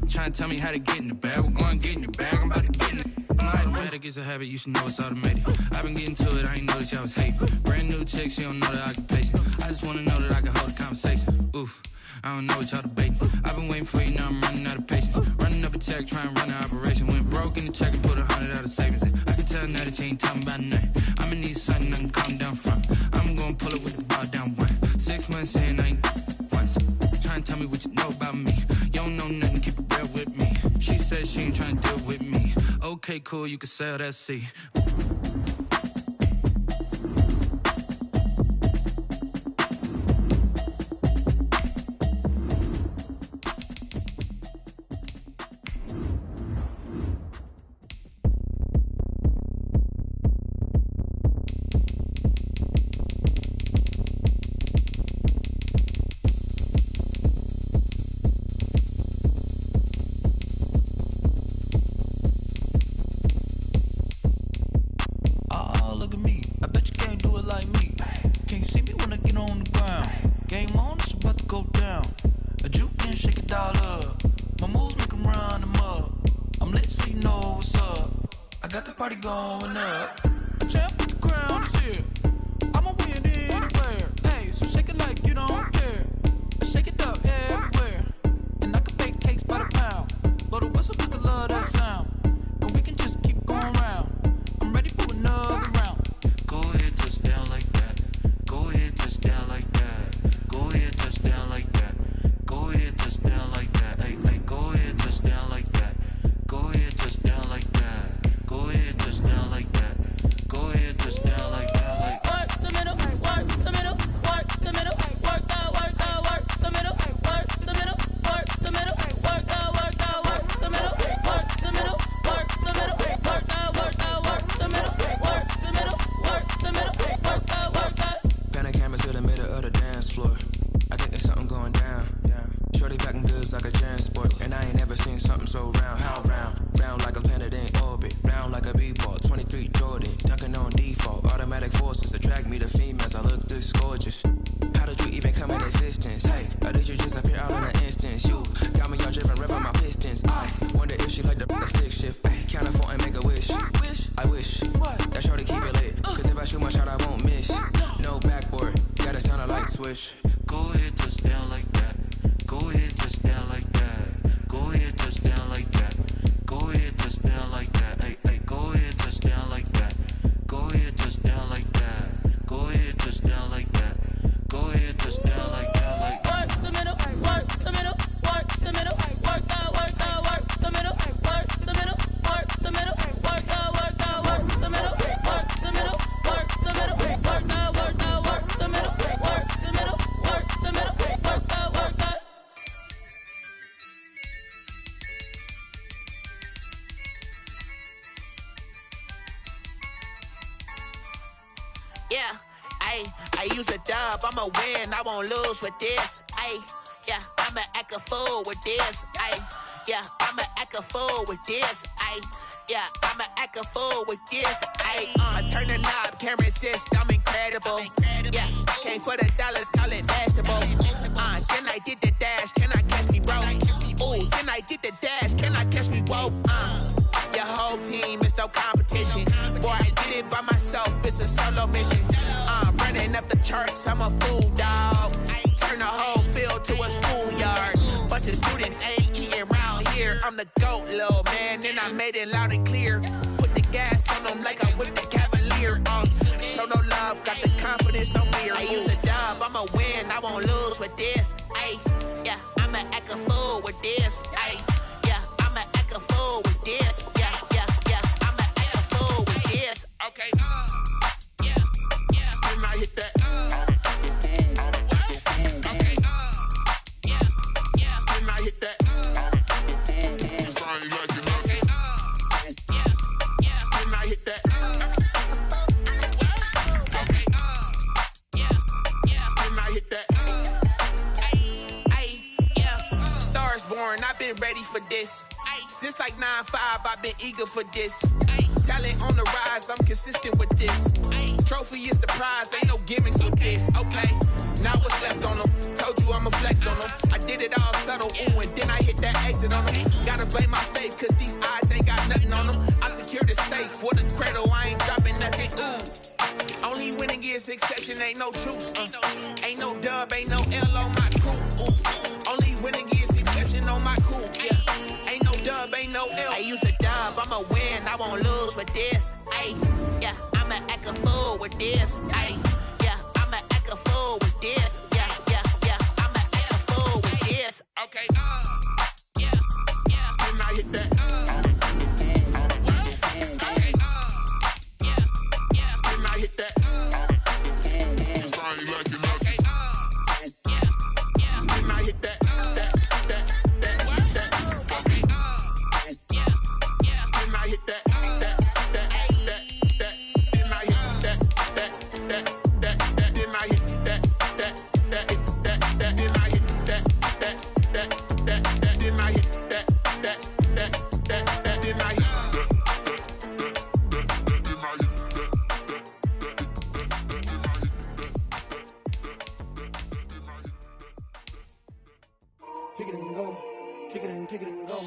Trying to tell me how to get in the bag, we're going to get in the bag, I'm about to get in it. Automatic is a habit, you should know it's automated. I've been getting to it, I ain't noticed y'all was hating. Brand new chick, she don't know the occupation. I just wanna know that I can hold a conversation. Oof, I don't know what y'all debating. I've been waiting for you, now I'm running out of patience. Running up a check, trying to run an operation. Went broke in the check and put 100 out of savings in. I can tell now that you ain't talking about nothing. I'ma need something I can calm down from. I'm gonna pull it with the bar down one. 6 months in, I ain't once. Trying to tell me what you know about me. You don't know nothing, keep it real with me. She says she ain't trying to deal with me. Okay, cool, you can sell that seat. Going up, champ with the crown is here. I'ma win anywhere. Hey, so shake it like you don't care. Shake it up everywhere. And I can bake cakes by the pound. Blow the whistle 'cause I love that sound. And we can just keep going round. I'm ready for another round. Go ahead, touch down like that. Go ahead, touch down like that. Go ahead, touch down like that. Go ahead, touch down like that. Hey, hey, go ahead, touch down like that. Go ahead, touch down like that. Go ahead, touch down like that. Go ahead, touch down like that. Like work the middle, work the middle, work the middle, work the middle, work the middle, work the middle, work the middle, work the middle, work the middle, work the middle, work the middle, work the middle, work the. Pan a camera to the middle of the dance floor. I think there's something going down. Shorty packing goods like a transport, and I ain't never seen something so round. How round? Round like a planet in orbit, round like a b-ball. 23 Jordan, dunking on default. Automatic forces attract me to females. I look this gorgeous. How did you even come in existence? Hey, or did you just appear out in an instance? You got me all driven, revving my pistons. I wonder if she like the stick shift. Hey, count a four and make a wish. I wish that shorty keep it lit. 'Cause if I shoot my shot, I won't miss. No backboard, gotta sound a light swish. Go ahead, touch down like that. Go ahead, touch down like that. Go ahead, touch down like that. Go ahead, touch down like that. Hey, hey, go ahead, touch down like that. Go ahead, touch down like that. Go ahead, touch down like that. Go ahead, touch down like that. Like work the middle, work the middle, work the middle, work the I use a dub, I'ma win, I won't lose with this. Ay, yeah, I'ma act a fool with this. Ay, yeah, I'ma act a fool with this. Ay, yeah, I'ma act a fool with this. Ay, I turn the knob, camera assist, I'm incredible. Yeah, came for the dollars, call it vegetable. Can I get the dash? Can I catch me, bro? Ooh, can I get the dash? Can I catch me, whoa? Your whole team is no competition. Boy, I did it by myself, it's a solo mission. Running up the charts, I'm a fool, dog. Turn the whole field to a schoolyard. Bunch of students ain't eating round here. I'm the GOAT, little man, and I made it loud and clear. Put the gas on them like I'm with the Cavalier. Show no love, got the confidence, no fear. I use a dub, I'ma win, I won't lose with this. Ay, yeah, I'ma act a fool with this. Ay, yeah, I'ma act a fool with this. Yeah, yeah, yeah, I'ma act a fool with this. Okay, yeah, yeah, can I hit that? Okay, yeah, yeah, can I hit that? Sorry, like you know. Okay, yeah, yeah, can I hit that? Okay, yeah, yeah, can I hit that? Ay, yeah, Stars born, I've been ready for this. Since like 9-5, I've been eager for this. Talent on the rise, I'm consistent with this. Trophy is the prize, ain't no gimmicks with this. Okay, now what's left on them? Told you I'ma flex on them. I did it all subtle, ooh, and then I hit that exit on them. Gotta blame my faith, cause these eyes ain't got nothing on them. I secured the safe for the cradle, I ain't dropping nothing, ooh. Only winning is exception, ain't no truce. Ain't no dub, ain't no L on my crew. Ooh. Only winning is exception on my crew, yeah. Ain't no dub, ain't no L. I use a dub, I'ma win, I won't lose with this. Ay, yeah, I'ma act a fool with this. Ay, yeah, I'ma act a fool with this. Yeah, yeah, yeah, I'ma act a fool with this. Okay, yeah, yeah, can I hit that? Okay, yeah, yeah, can I hit that? Sorry, like you know. Okay, yeah, yeah, can I hit that? Kick it and go, kick it and go.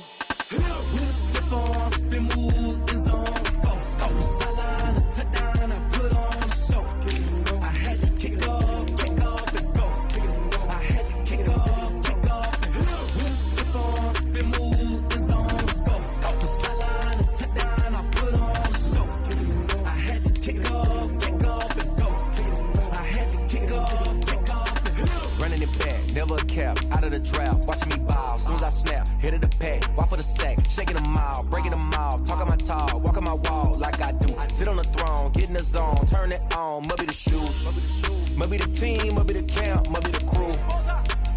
Step on, spin move, is on, go. Sideline, a touchdown, I put on a show. Kick it and go. I had to kick off and go. Kick it and go. I had to kick off and go. Step on, spin move, is on, go. Sideline, a touchdown, I put on a show. Kick it and go. I had to kick off and go. Kick it and go. I had to kick off and go. Running it back, never a cap, out of the drought, watching me ball. Soon as I snap, hit of the pack, walk for the sack, shaking them out, breaking them off, talking my talk, walking my wall like I do. Sit on the throne, get in the zone, turn it on, must be the shoes, must be the team, must be the camp, must be the crew.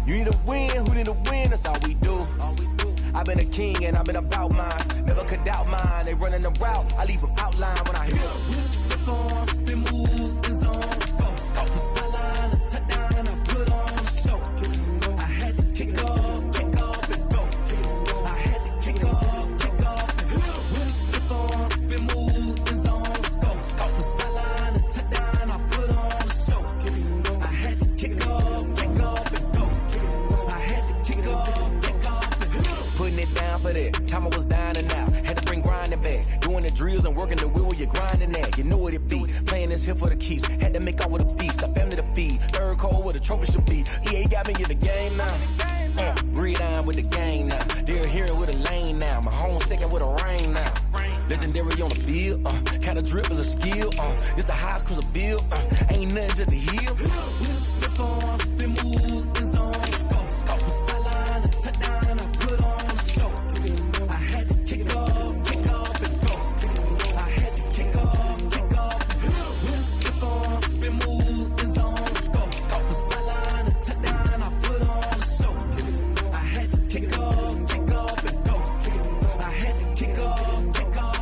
You need a win, who need a win, that's all we do. I've been a king and I've been about mine, never could doubt mine. They running the route, I leave them outline when I hear Step on, spin move, is on, go. Sideline, a touchdown, I put on a show. I had to kick off and go. I had to kick off and go. Step on, spin move, is on, go. Sideline, a touchdown, I put on a show. I had to kick off and go. I had to kick off and go. putting it down for that. Time I was dying and out, had to bring grinding back. Doing the drills and working the wheel where you're grinding at. You know what it be, playing this here for the keeps. Had to make out with a feast, a family to feed. Third cold where the trophy should be. EA got me in the game now. Breed on with the game now. They're hearing with a lane now. My home second with a rain now. Legendary on the field, kind of drip is a skill. It's the highest cruiser bill, ain't nothing just to heal. Step on, spin move, is on, go. Sideline, a touchdown, I put on a show. I had to kick off and go. I had to kick off and go. Step on, spin move, is on, go. Sideline, a touchdown, I put on a show. I had to kick off and go. I had to kick off and go.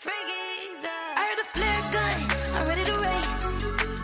I heard the flare gun, I'm ready to race.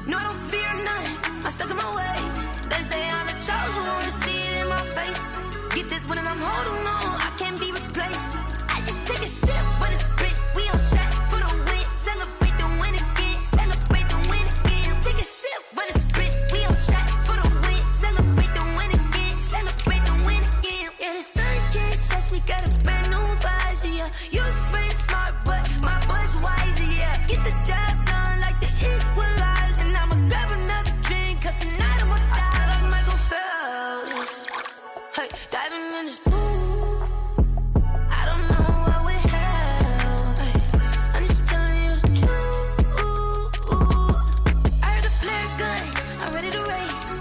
No, I don't fear none, I'm stuck in my ways. They say I'm the chosen one, to see it in my face. Get this one and I'm holding on, I can't be replaced. I just take a sip, but it's split, we on track for the win. Celebrate the win again, celebrate the win again. Take a sip, but it's split, we on track for the win. Celebrate the win again, celebrate the win again. Yeah, the sun can't touch me, got a brand new visor, yeah. You friend smart, but my bud's wiser, yeah. Get the job done like the equalizer. And I'ma grab another drink, cause tonight I'ma die like Michael Phelps. Hey, diving in this pool, I don't know what we have. Hey, I'm just telling you the truth. I heard the flare gun, I'm ready to race.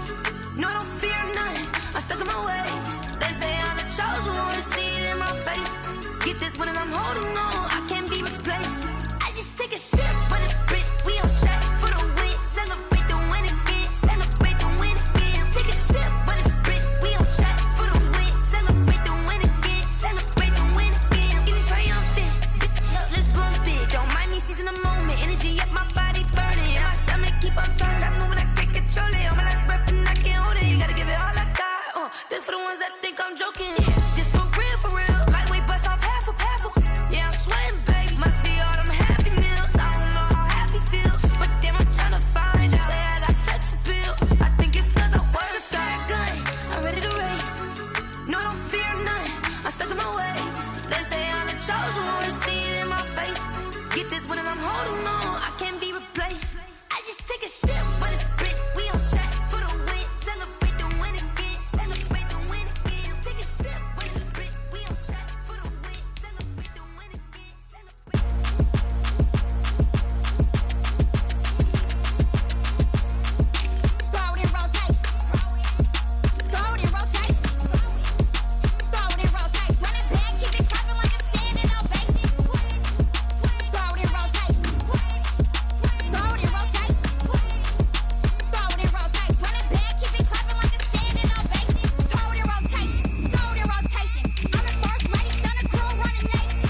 No, I don't fear none, I'm stuck in my ways. They say I'm the chosen one, to see it in my face. Get this one and I'm holding on, I can't be replaced. I just take a sip, but it's split, we on track for the win. Celebrate the win again, celebrate the win again. Take a sip, but it's split, we on track for the win. Celebrate the win again, celebrate the win again. Get it triumphant, let's bump it. Don't mind me, she's in the moment. Energy up, my body burning. My stomach keep on turning, stop moving, I can't control it. On my last breath and I can't hold it. You gotta give it all I got. This for the ones that think I'm joking. This for real. Lightweight bust off half a. Yeah, I'm sweating, baby. Must be all them happy meals. I don't know how happy feels, but damn, I'm tryna find you. Say I got sex appeal. I think it's cause I work a fire gun. I'm ready to race. No, I don't fear none. I'm stuck in my ways. They say I'm the chosen one, to see it in my face. Get this one and I'm holding on, I can't be replaced. I just take a sip, but it's split. We on track for the win. Celebrate the win again. Celebrate the win again. Take a sip, but it's split. We on track for the win. Celebrate the win again. Throw it in rotation. Throw it in rotation. Throw it in rotation. Run it back, keep it clapping like a standing ovation. Throw it in rotation. Throw it in rotation. Throw it in rotation. Run it back, keep it clapping like a standing ovation. Throw it in rotation. Throw it in rotation. I'm the first lady, done a crew running nation.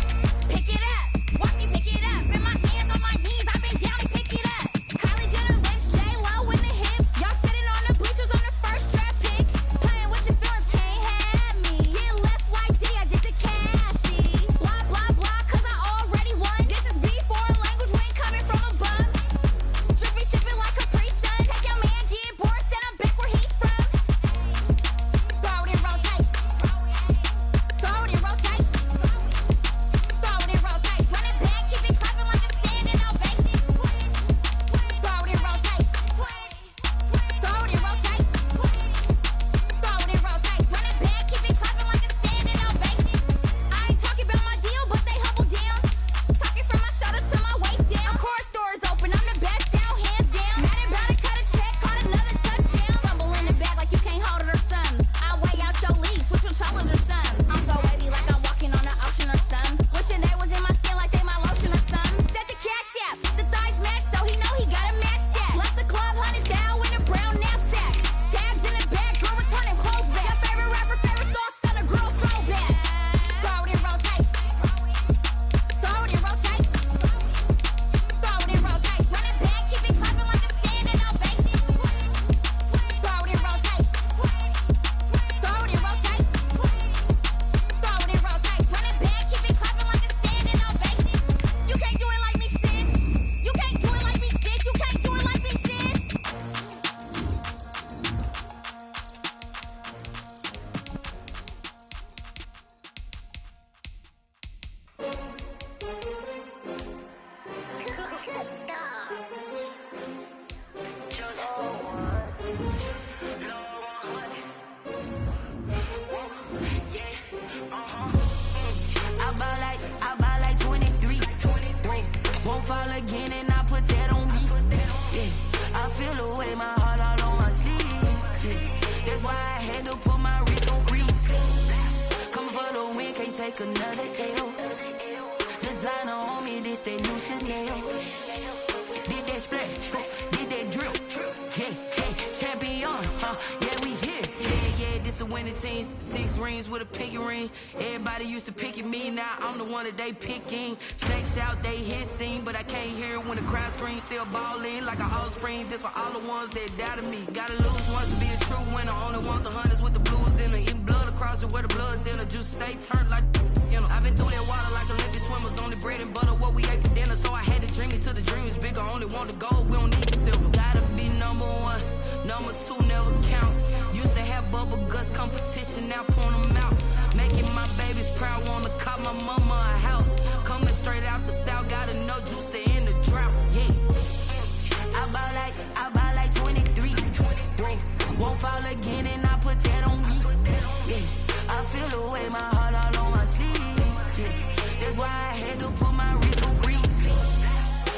Pick it up, watch me pick it up. In my hands on my knees, I've been down and pick it up. Kylie Jenner lips, J-Lo in the hips. Y'all sitting on the bleachers on the first draft pick. Playing with your feelings, can't have me. Get left like D, I did the Cassie. Blah, blah, blah, cause I already won. This is B, foreign language, we ain't coming from a bum. Drippy, sipping like Capri Sun. Take your man, get bored, send him back where he's from. Throw it in rotation. Throw it in rotation. Throw it in rotation. Run it back, keep it clapping like a standing ovation. Throw it in rotation. Throw it in rotation. Throw it in rotation. Run it back, keep it clapping like a standing ovation. I ain't talking about my deal, but they humble down. Talking from my shoulders to my waist down. Core stores open, I'm the best down, hands down. Mad about to cut a check, caught another touchdown. Fumble in the bag like you can't hold it or something. I weigh out your league, switch with troubles or something. I'm so wavy like I'm walking on the ocean or something. Wishing they was in my skin like they my lotion or something. Set the cash out, the thighs match, so he know he gotta match that. Left the club, hunted down with a brown knapsack. Tags in the bag, girl returning clothes back. Your favorite rapper, favorite song, stunner, girl throwback. Throw it in rotation. Throw it in rotation. Throw it in rotation. Run it back, keep it clapping like a standing ovation. Throw it in rotation. Throw it in rotation. Throw it in rotation. Run it back, keep it clapping like a standing ovation. You can't do it like me, sis. You can't do it like me, sis. You can't do it like me, sis. I buy like 23. Won't fall again and I put that on me. Yeah, I feel the way, my heart all on my sleeve. Yeah, that's why I had to put my wrist on freeze. Coming for the win, can't take another L. Designer on me, this that new Chanel. Did that splash, did that drill. Yeah, champion, yeah, we here. Yeah, this the winning teams. 6 rings with a pinky ring. Everybody used to pick at me, now I'm the one that they picking. Snakes out, they hissing, but I can't hear when the crowd screams. Still ballin' like an offspring. This for all the ones that doubted me. Gotta lose once to be a true winner. Only want the hunters with the blues in it. Eating blood across it where the blood dinner. Juice stay turned like you know. I've been through that water like Olympic swimmers. Only bread and butter what we ate for dinner. So I had to dream it till the dream is bigger. Only want the gold, we don't need the silver. Gotta be number one, number two never count. Used to have bubble guts competition, now point them out. Making my babies proud, wanna call my mama a house. Coming straight out the south, gotta know juice to end the drought. Yeah, I bought like 23. Whoa, won't fall again and I put that on me. Yeah, I feel the way, my heart all on my sleeve. Yeah, that's why I had to put my wrist on freeze.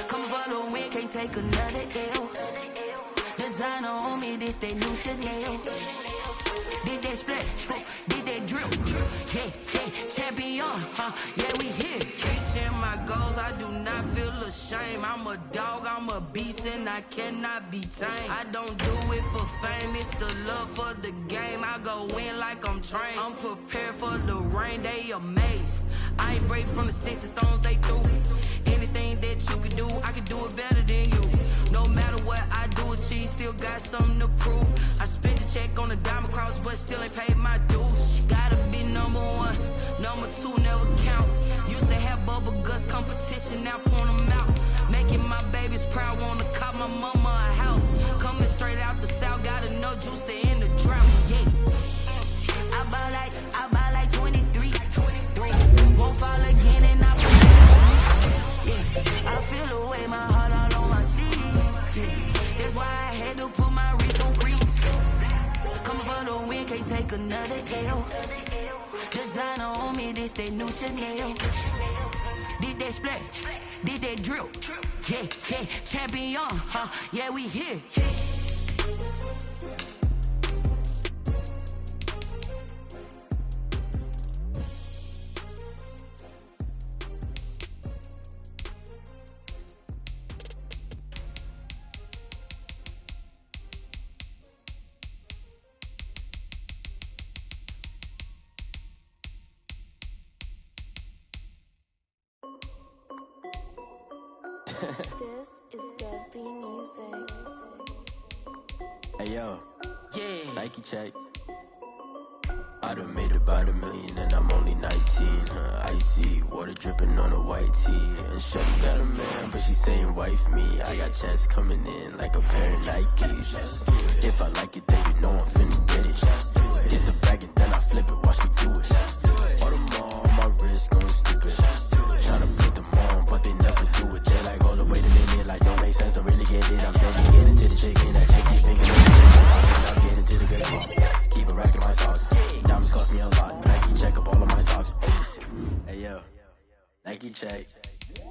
Coming for the win, can't take another L. Designer on me, this that new Chanel. Did that split, did that drill. Yeah, champion, yeah, we here. Reaching my goals, I do not feel ashamed. I'm a dog, I'm a beast, and I cannot be tamed. I don't do it for fame, it's the love for the game. I go in like I'm trained. I'm prepared for the rain, they amazed. I ain't break from the sticks and stones they threw. Anything that you can do, I can do it better than you. No matter what I do, achieve, still got something to prove. I spent the check on the diamond cross, but still ain't paid my dues. Gotta be number one, number two never count. Used to have bubble guts competition, now point them out. Making my babies proud, wanna call my mama a house. Coming straight out the south, gotta know juice to end the drought. Yeah, I bought like 23. Won't fall again and I put that on. Yeah, I feel the way, my heart all on my sleeve. Yeah, that's why I had to put my wrist on freeze. Coming for the win, can't take another L. Designer on me, this that new Chanel. Did that split, did that drill. Yeah, champion, yeah, we here. This is Dev B Music. Hey yo, yeah, Nike check. I done made about $1 million and I'm only 19. Icy water dripping on a white tee. And shawty got a man, but she saying wife me. I got checks coming in like a pair of Nikes. If I like it, then you know I'm finna get it. Hit the bag and then I flip it, watch me do it. All them on my wrist going stupid. Tryna put them on, but they never do it. They like, hold up, wait a minute, like don't make sense, don't really get it. I'm steady getting to the chicken, that take your finger. I'm getting to the good part. Keep a rack in my sauce. Diamonds cost me a lot. Nike check up all of my stocks. Hey yo, Nike check.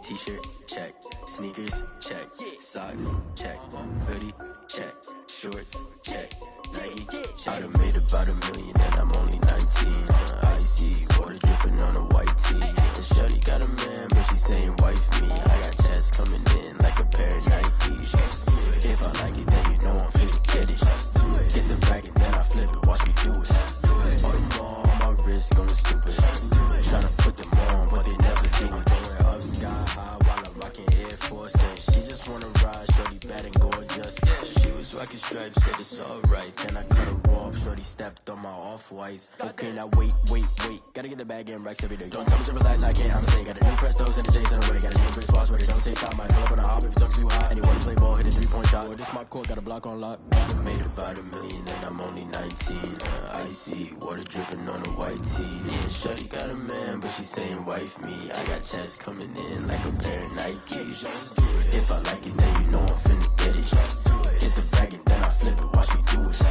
T-shirt check. Sneakers check. Socks check. Hoodie check. Shorts check. Nike check. I done made about $1 million and I'm only 19. Icy water dripping on a white tee. And shawty got a man, but she saying wife me. I got checks coming in like a pair of Nikes. If I like it, then you know I'm finna get it. Get the bag and then I flip it, watch me do it. All them on my wrist going stupid. Tryna put them on, but they never do it. Going up sky high while I'm rocking Air Force. And she just wanna ride, shorty bad and gorgeous. She was rocking stripes, said it's alright. Then I cut her off, shorty stepped on my off-whites. Okay, now wait. Gotta get the bag and racks every day. Don't tell me to relax, I can't, I'm saying. Got a new Prestos and a Jason away. Got a new brick spots where they don't take top. Might pull up on a hop if it's too hot. And you wanna play ball, hit a 3-point shot. Or this my court, got a block on lock. Made about $1 million and I'm only 19. Icy water dripping on a white tee. And shawty got a man, but she saying wife me. I got checks coming in like a pair of Nikes. If I like it, then you know I'm finna get it. Hit the bag and then I flip it, watch me do it.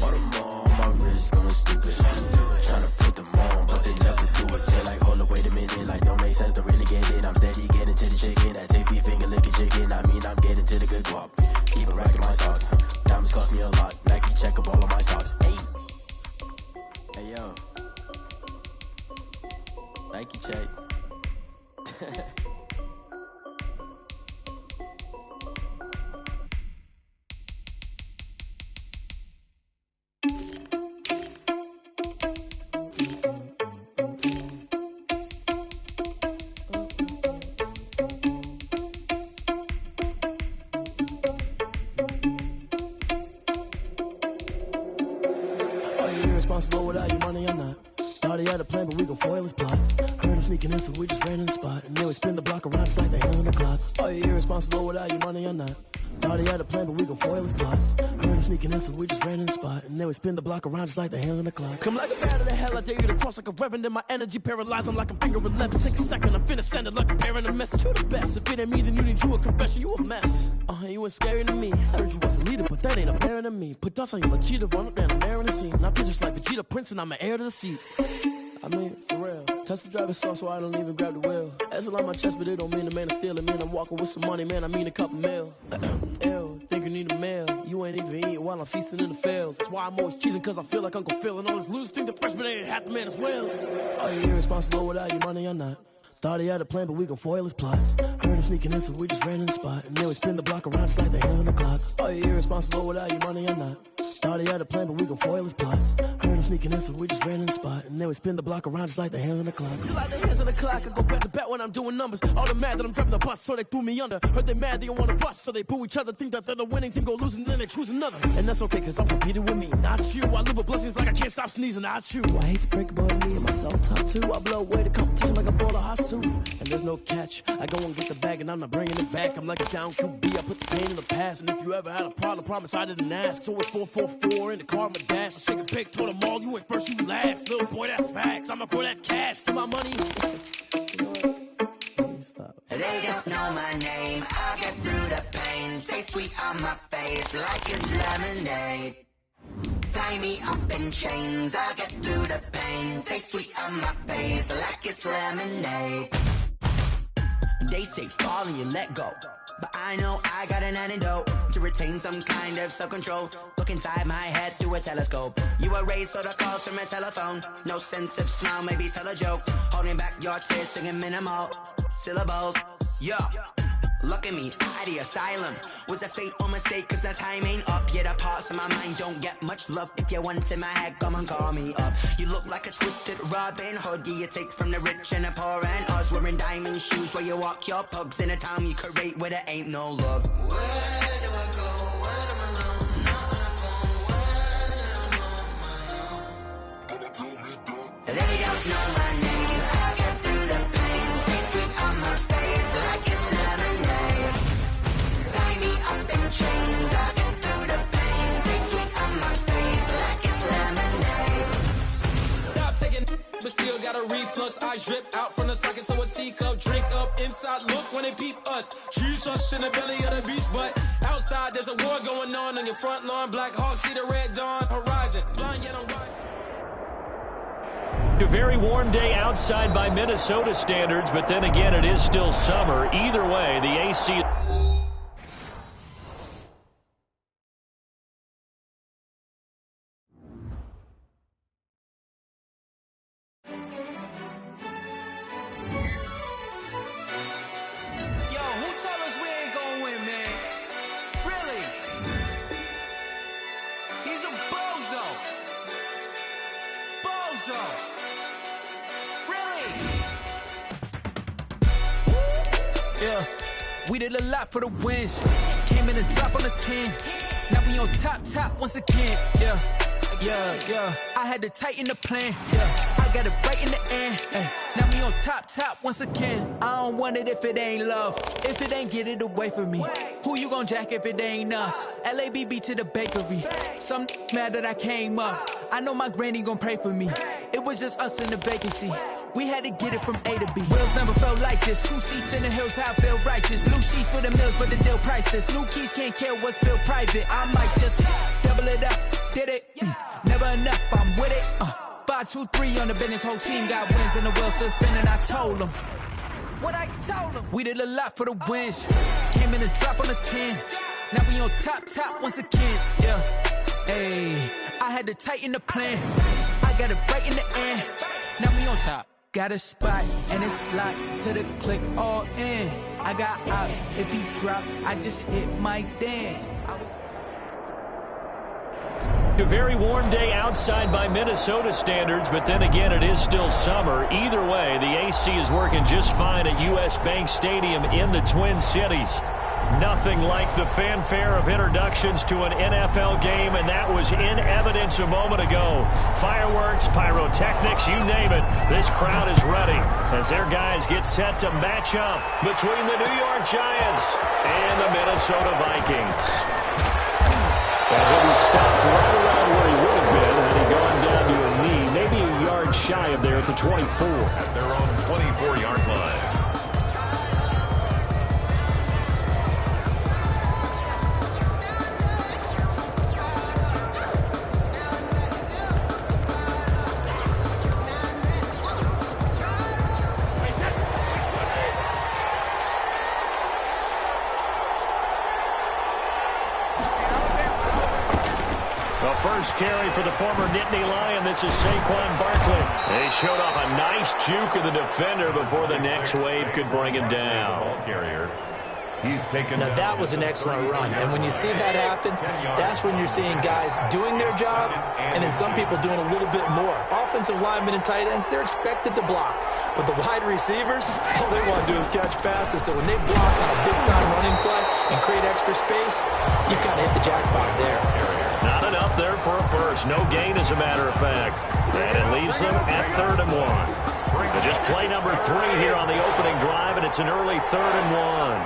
All them on my wrist going stupid. Tryna put them on, but they never do it. They're like, hold up, wait a minute, like don't make sense, don't really get it. I'm steady getting to the chicken, that tasty finger licking chicken. I mean, I'm getting to the good guap. Keep a rack in my socks. Diamonds cost me a lot. Nike check up all of my stocks. Hey yo, Nike check. irresponsible without your money or not. Thought he had a plan, but we gon' foil his plot. Heard him sneaking in, so we just ran in the spot. And then we spin the block around just like the hand on the clock. Are you irresponsible without your money or not? Thought he had a plan, but we gon' foil his plot. Heard him sneaking in, so we just ran in the spot. And then we spin the block around just like the hands on the clock. Come like a bat of the hell, I dare you to cross like a reverend. In my energy paralyzed, I'm like I'm finger 11. Take a second, I'm finna send it like a parent a message. You the best, if it ain't me, then you need you a confession. You a mess. You ain't scary to me. Heard you was a leader, but that ain't apparent to me. Put dust on you like cheetah, run up down the air in the scene. I feel just like Vegeta Prince, and I'm an heir to the seat. I mean, for real. Touch the driver's soft, so I don't even grab the wheel. That's a lot on my chest, but it don't mean the man is stealing. Man, I'm walking with some money, man, I mean a couple mil. Ew, think you need a meal. You ain't even eating while I'm feasting in the field. That's why I'm always cheesing, cause I feel like Uncle Phil. And all those losers think the freshman ain't half the man as well. Are you irresponsible without your money or not? Thought he had a plan, but we gon' foil his plot. Heard him sneaking in, so we just ran in the spot. And then we spin the block around just like the hands on the clock. Are you irresponsible without your money or not? Thought he had a plan, but we gon' foil his plot. Heard him sneaking in, so we just ran in the spot. And then we spin the block around just like the hands on the clock. Just like the hands on the clock, I go back to back when I'm doing numbers. All the mad that I'm driving the bus, so they threw me under. Heard they mad, they don't wanna bust, so they boo each other. Think that they're the winning team, go losing, then they choose another. And that's okay, cause I'm competing with me, not you. I live with blessings like I can't stop sneezing, not you. I hate to break about me and myself top two. I blow away the competition like a ball of hot soup. And there's no catch. I go and get the bag and I'm not bringing it back. I'm like a down QB, I put the pain in the past. And if you ever had a problem, promise I didn't ask. So it's 444 in the car, my dash. I shake a pick, told them all, you went first, you last. Little boy, that's facts. I'ma throw that cash to my money. They don't know my name, I'll get through the pain. Taste sweet on my face like it's lemonade. Tie me up in chains, I'll get through the pain. Taste sweet on my face like it's lemonade. They say fall and you let go, but I know I got an antidote to retain some kind of self-control. Look inside my head through a telescope. You erase all the calls from a telephone. No sense of smile, maybe tell a joke. Holding back your tears, singing minimal syllables. Yeah, look at me, at the asylum. Was a fate or mistake, cause the time ain't up. Yet the parts of my mind don't get much love. If you want in my head, come and call me up. You look like a twisted Robin Hood. You take from the rich and the poor and us. Wearing diamond shoes where you walk your pugs. In a town you create where there ain't no love. Where do I go? When I'm alone, not on the phone. When I'm on my own. They don't know my name, I'll get through the pain. Taste sweet on my face like it's lemonade. Tie me up in chains, I'll get through the pain. Taste sweet on my face like it's lemonade. Stop taking, but still got a reflux. I drip out from the socket to a teacup. Drink up inside, look when they peep us. She's us in the belly of the beach, but outside there's a war going on your front lawn. Black Hawk see the red dawn horizon. Blind yet I'm rising. A very warm day outside by Minnesota standards, but then again, it is still summer. Either way, the AC... We did a lot for the wins. Came in and drop on the 10. Now we on top once again. Yeah. I had to tighten the plan. Yeah. I got it right in the end. Now we on top once again. I don't want it if it ain't love. If it ain't, get it away from me. Who you gon' jack if it ain't us? LABB to the bakery. Some mad that I came up. I know my granny gon' pray for me. It was just us in the vacancy. We had to get it from A to B. Wheels never felt like this. 2 seats in the hills, how I feel righteous. Blue sheets for the mills, but the deal priceless. New keys can't kill what's built private. I might just double it up. Did it? Never enough, I'm with it. 5, 2, 3 on the business. Whole team got wins and the wheels still spinning. I told them what I told them. We did a lot for the wins. Came in and drop on the 10. Now we on top once again. Yeah. Hey, I had to tighten the plan. I got it right in the end. Now we on top. Got a spot and it's locked to the click all in. I got ops. If he drop, I just hit my dance. A very warm day outside by Minnesota standards, but then again, it is still summer. Either way, the AC is working just fine at US Bank Stadium in the Twin Cities. Nothing like the fanfare of introductions to an NFL game, and that was in evidence a moment ago. Fireworks, pyrotechnics, you name it. This crowd is ready as their guys get set to match up between the New York Giants and the Minnesota Vikings. And he'll be stopped right around where he would have been had he gone down to a knee, maybe a yard shy of there at the 24. At their own 24-yard line. First carry for the former Nittany Lion. This is Saquon Barkley. He showed off a nice juke of the defender before the next wave could bring him down. Now that was an excellent run, and when you see that happen, that's when you're seeing guys doing their job, and then some people doing a little bit more. Offensive linemen and tight ends, they're expected to block, but the wide receivers, all they want to do is catch passes. So when they block on a big-time running play and create extra space, you've kind of hit the jackpot there. Not enough there for a first. No gain, as a matter of fact. And it leaves them at 3rd and 1. They just play number 3 here on the opening drive, and it's an early 3rd and 1.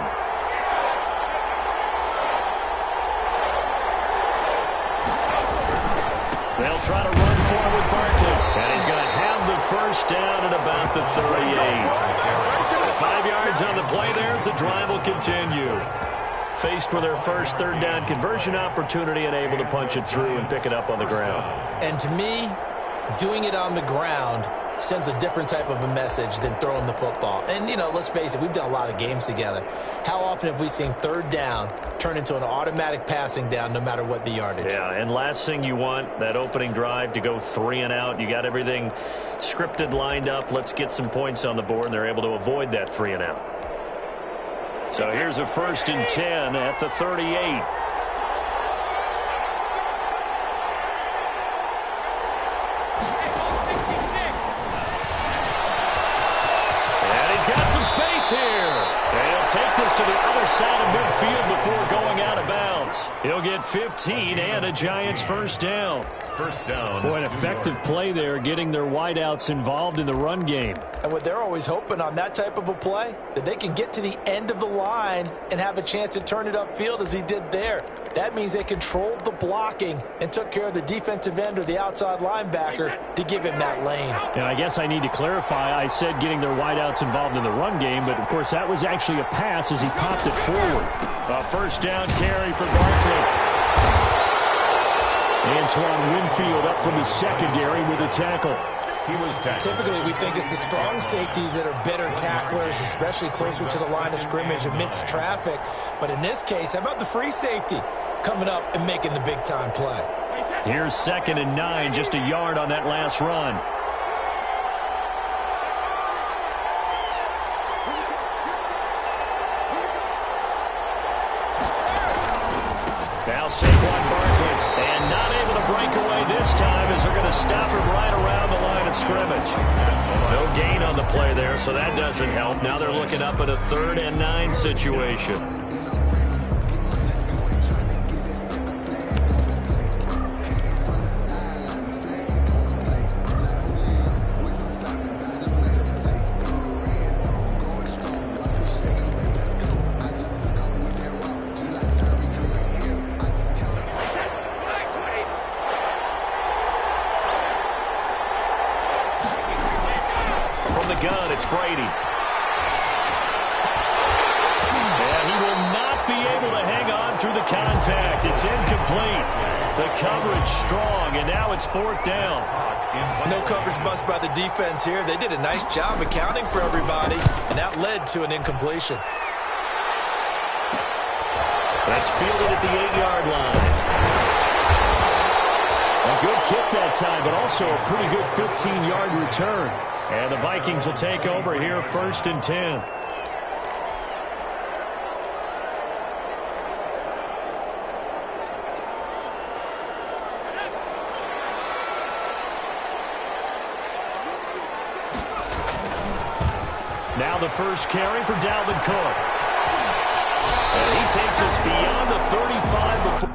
They'll try to run forward Barkley, and he's going to have the first down at about the 38. 5 yards on the play there as the drive will continue. Faced with their first 3rd down conversion opportunity and able to punch it through and pick it up on the ground. And to me, doing it on the ground sends a different type of a message than throwing the football. And, you know, let's face it, we've done a lot of games together. How often have we seen 3rd down turn into an automatic passing down no matter what the yardage? Yeah, and last thing you want, that opening drive to go 3 and out. You got everything scripted, lined up. Let's get some points on the board, and they're able to avoid that 3 and out. So here's a 1st and 10 at the 38. Here. And he'll take this to the other side of midfield before going out of bounds. He'll get 15 and a Giants first down. First down. Boy, an effective play there, getting their wideouts involved in the run game. And what they're always hoping on that type of a play, that they can get to the end of the line and have a chance to turn it upfield as he did there. That means they controlled the blocking and took care of the defensive end or the outside linebacker to give him that lane. And I guess I need to clarify, I said getting their wideouts involved in the run game, but of course that was actually a pass as he popped it forward. A first down carry for Barkley. Antoine Winfield up from the secondary with a tackle. He was tackled. Typically, we think it's the strong safeties that are better tacklers, especially closer to the line of scrimmage amidst traffic. But in this case, how about the free safety coming up and making the big-time play? Here's 2nd and 9, just a yard on that last run. Now Saquon Barkley, and not able to break away this time as they're going to stop him right around the line of scrimmage. No gain on the play there, so that doesn't help. Now they're looking up at a 3rd and 9 situation. It's Brady. And he will not be able to hang on through the contact. It's incomplete. The coverage strong, and now it's 4th down. No coverage bust by the defense here. They did a nice job accounting for everybody, and that led to an incompletion. That's fielded at the 8-yard line. A good kick that time, but also a pretty good 15-yard return. And the Vikings will take over here 1st and 10. Now the first carry for Dalvin Cook. And he takes us beyond the 35 before.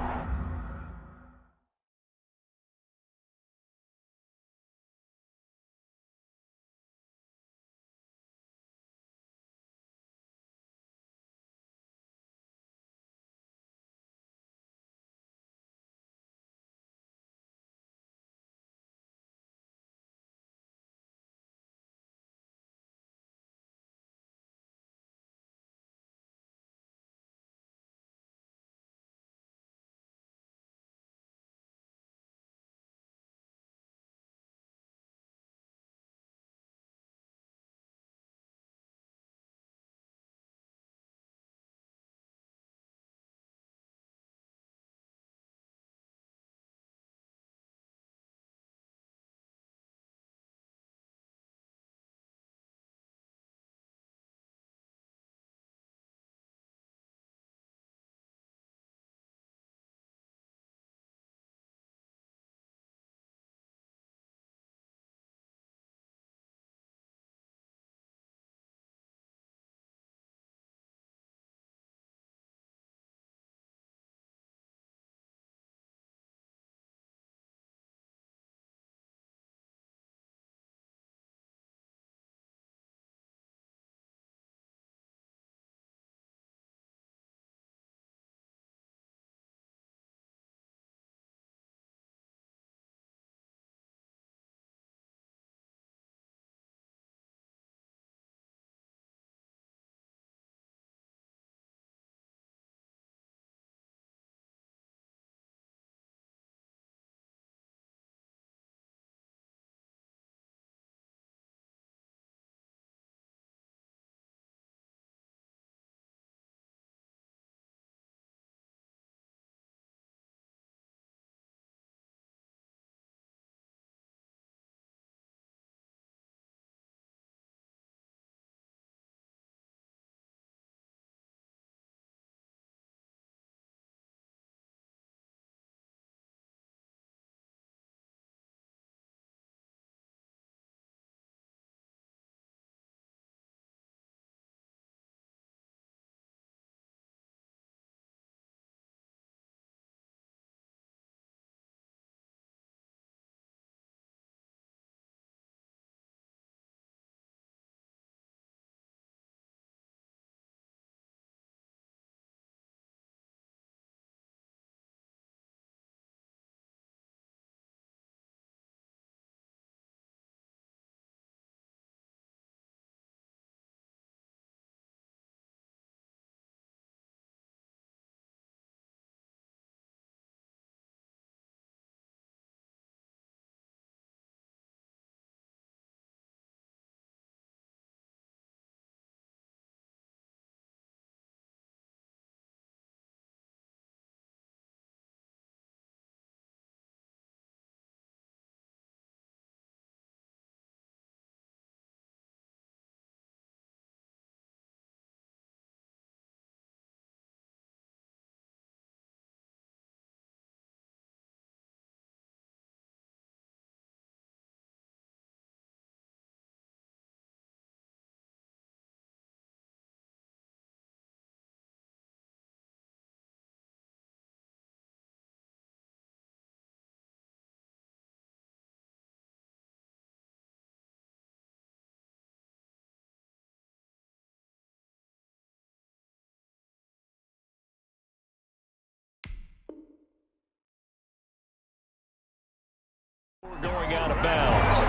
Going out of bounds.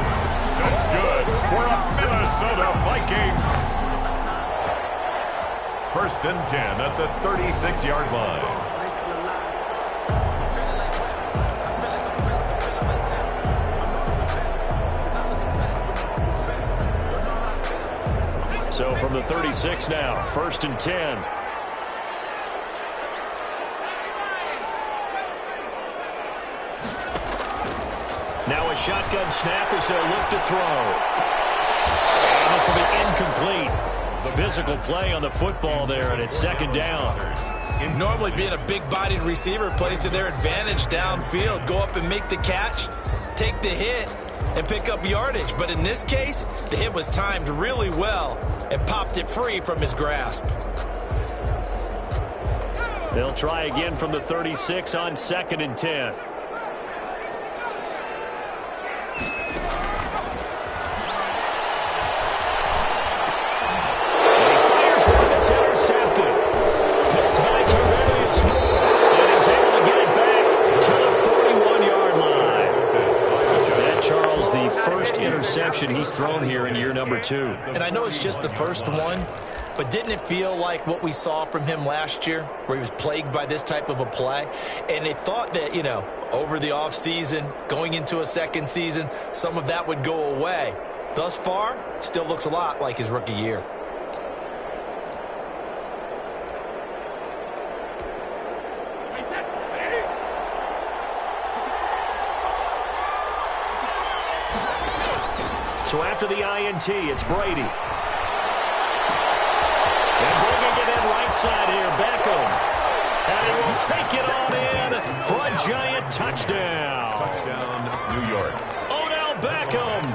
That's good for a Minnesota Vikings. First and 10 at the 36-yard line. So from the 36 now, first and 10. Now a shotgun snap as they'll look to throw. And this will be incomplete. The physical play on the football there, and it's second down. Normally being a big-bodied receiver plays to their advantage downfield. Go up and make the catch, take the hit, and pick up yardage. But in this case, the hit was timed really well and popped it free from his grasp. They'll try again from the 36 on 2nd and 10. Intercepted. Picked by Terrarius Moore. And is able to get it back to the 41-yard line. That, Charles, the first interception he's thrown here in year number 2. And I know it's just the first one, but didn't it feel like what we saw from him last year, where he was plagued by this type of a play? And they thought that, you know, over the offseason, going into a second season, some of that would go away. Thus far, still looks a lot like his rookie year. So after the INT, it's Brady. And bringing it in right side here, Beckham. And he will take it on in for a giant touchdown. Touchdown, New York. Odell Beckham,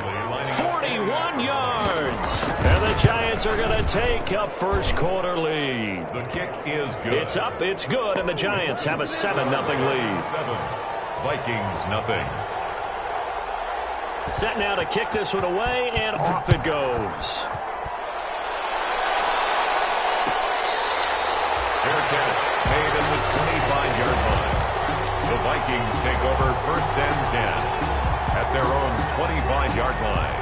41 yards. And the Giants are going to take a first quarter lead. The kick is good. It's up, it's good, and the Giants have a 7-0 lead. 7, Vikings nothing. Set now to kick this one away, and off it goes. Fair catch made at the 25-yard line. The Vikings take over 1st and 10 at their own 25-yard line.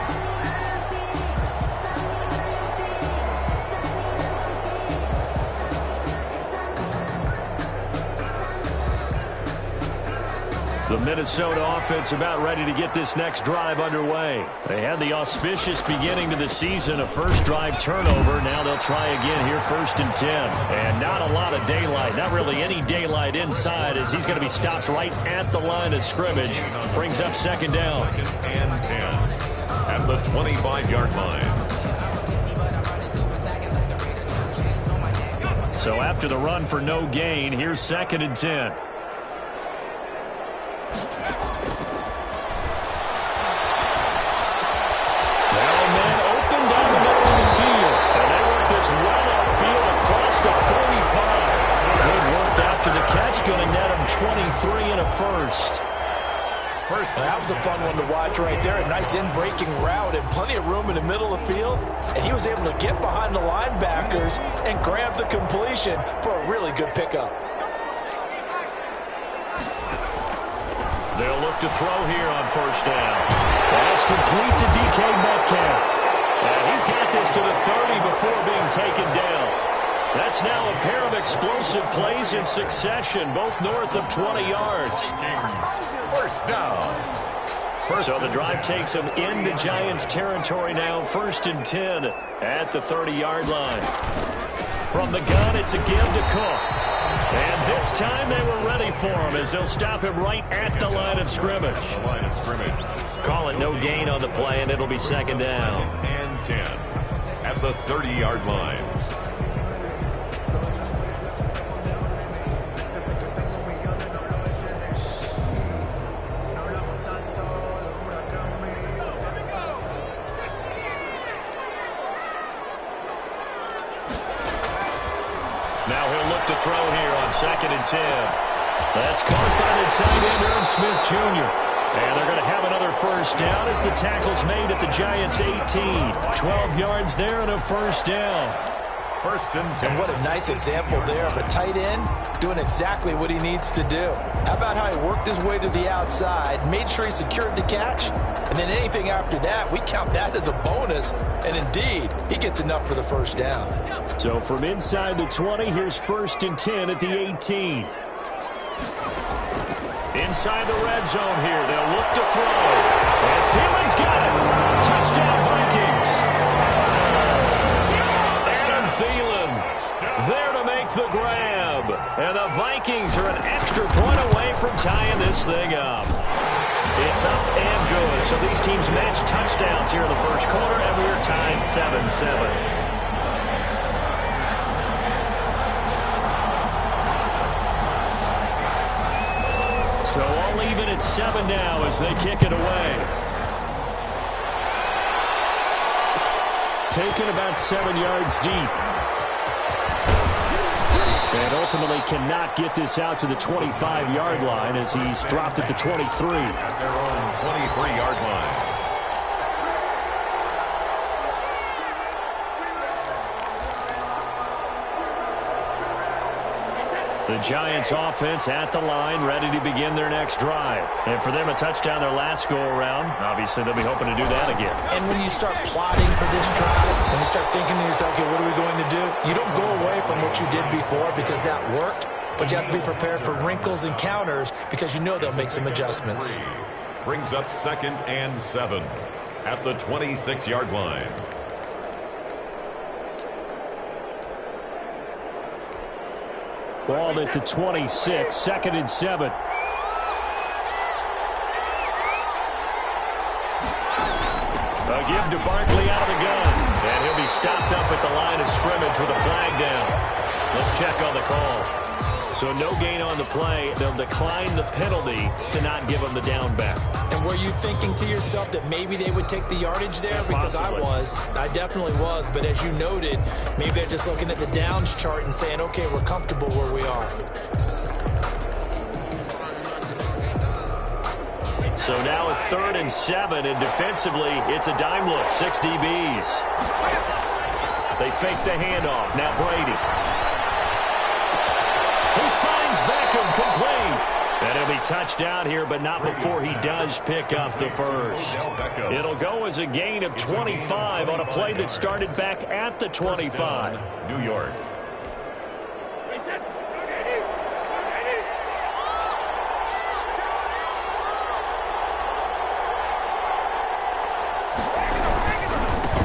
The Minnesota offense about ready to get this next drive underway. They had the auspicious beginning to the season, a first drive turnover. Now they'll try again here, 1st and 10. And not a lot of daylight, not really any daylight inside, as he's going to be stopped right at the line of scrimmage. Brings up 2nd down. 2nd and 10 at the 25-yard line. So after the run for no gain, here's 2nd and 10. Going to net him 23 and a first. That was a fun one to watch right there. A nice in-breaking route and plenty of room in the middle of the field. And he was able to get behind the linebackers and grab the completion for a really good pickup. They'll look to throw here on 1st down. Pass complete to DK Metcalf. And he's got this to the 30 before being taken down. That's now a pair of explosive plays in succession, both north of 20 yards. 1st down. So the drive takes him into Giants territory now, 1st and 10 at the 30-yard line. From the gun, it's a give to Cook. And this time they were ready for him as they'll stop him right at the line of scrimmage. Call it no gain on the play, and it'll be 2nd down. 2nd and 10 at the 30-yard line. Now he'll look to throw here on 2nd and 10. That's caught by the tight end, Irv Smith Jr. And they're going to have another 1st down as the tackle's made at the Giants' 18. 12 yards there and a 1st down. 1st and 10. And what a nice example there of a tight end doing exactly what he needs to do. How about how he worked his way to the outside, made sure he secured the catch, and then anything after that, we count that as a bonus. And indeed, he gets enough for the 1st down. So from inside the 20, here's 1st and 10 at the 18. Inside the red zone here, they'll look to throw. And Thielman's got it. Touchdown, Vikings. Adam Thielen there to make the grab. And the Vikings are an extra point away from tying this thing up. It's up and good. So these teams match touchdowns here in the first quarter, and we are tied 7-7. So all even at 7 now as they kick it away. Taken about 7 yards deep. And ultimately cannot get this out to the 25-yard line as he's dropped at the 23. At their own 23-yard line. The Giants offense at the line, ready to begin their next drive. And for them, a touchdown their last go-around. Obviously, they'll be hoping to do that again. And when you start plotting for this drive, when you start thinking to yourself, okay, what are we going to do? You don't go away from what you did before because that worked, but you have to be prepared for wrinkles and counters because you know they'll make some adjustments. Brings up 2nd and 7 at the 26-yard line. Ball at the 26, 2nd and 7. A give to Barkley out of the gun. And he'll be stopped up at the line of scrimmage with a flag down. Let's check on the call. So no gain on the play. They'll decline the penalty to not give him the down back. And were you thinking to yourself that maybe they would take the yardage there? Yeah, because possibly. I definitely was. But as you noted, maybe they're just looking at the downs chart and saying, okay, we're comfortable where we are. So now a 3rd and 7, and defensively, it's a dime look. 6 DBs. They fake the handoff. Now Brady. He finds Beckham complete. And he'll be touched out here, but not before he does pick up the first. It'll go as a gain of 25 on a play that started back at the 25. New York.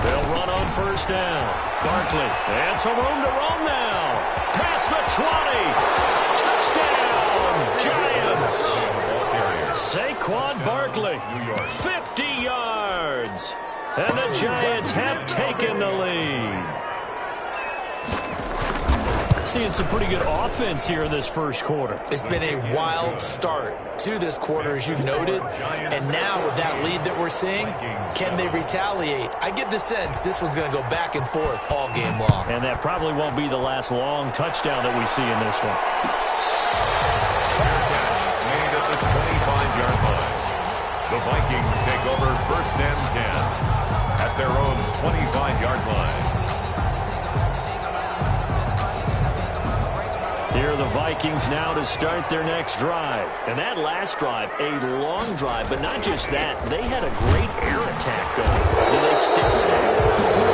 They'll run on first down. Barkley, and some room to roam now. Past the 20. Touchdown, Giants. Saquon Barkley, 50 yards. And the Giants have taken the lead. Seeing some pretty good offense here in this first quarter. It's been a wild start to this quarter, as you've noted. And now with that lead that we're seeing, can they retaliate? I get the sense this one's going to go back and forth all game long. And that probably won't be the last long touchdown that we see in this one. Made at the 25-yard line. The Vikings take over 1st and 10 at their own 25-yard line. Here are the Vikings now to start their next drive. And that last drive, a long drive, but not just that. They had a great air attack going. Do they stick with it?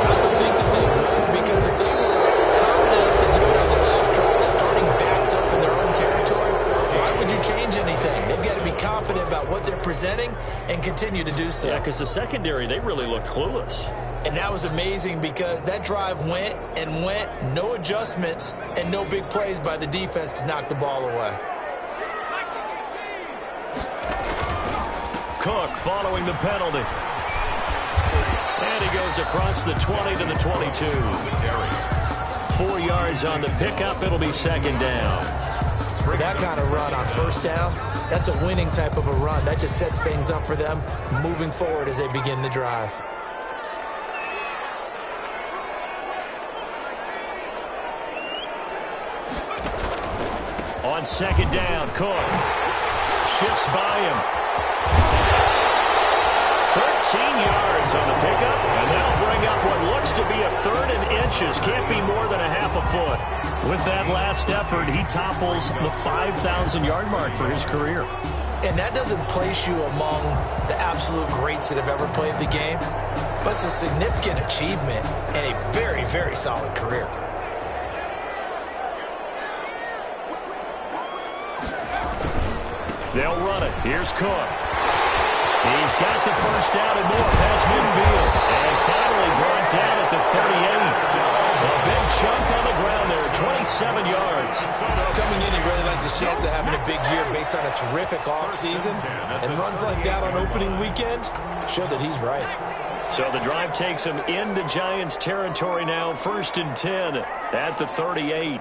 I would think that they would, because if they were confident enough to do it on the last drive, starting backed up in their own territory, why would you change anything? They've got to be confident about what they're presenting and continue to do so. Yeah, because the secondary, they really looked clueless. And that was amazing because that drive went and went, no adjustments, and no big plays by the defense to knock the ball away. Cook following the penalty. And he goes across the 20 to the 22. 4 yards on the pickup. It'll be 2nd down. For that kind of run on first down, that's a winning type of a run. That just sets things up for them moving forward as they begin the drive. On 2nd down, Cook shifts by him. 13 yards on the pickup, and that'll bring up what looks to be a 3rd and inches. Can't be more than a half a foot. With that last effort, he topples the 5,000-yard mark for his career. And that doesn't place you among the absolute greats that have ever played the game, but it's a significant achievement and a very, very solid career. They'll run it. Here's Cook. He's got the first down and more past midfield. And finally brought down at the 38. A big chunk on the ground there, 27 yards. Coming in, he really likes his chance of having a big year based on a terrific offseason. And runs like that on opening weekend show that he's right. So the drive takes him into Giants territory now. 1st and 10 at the 38.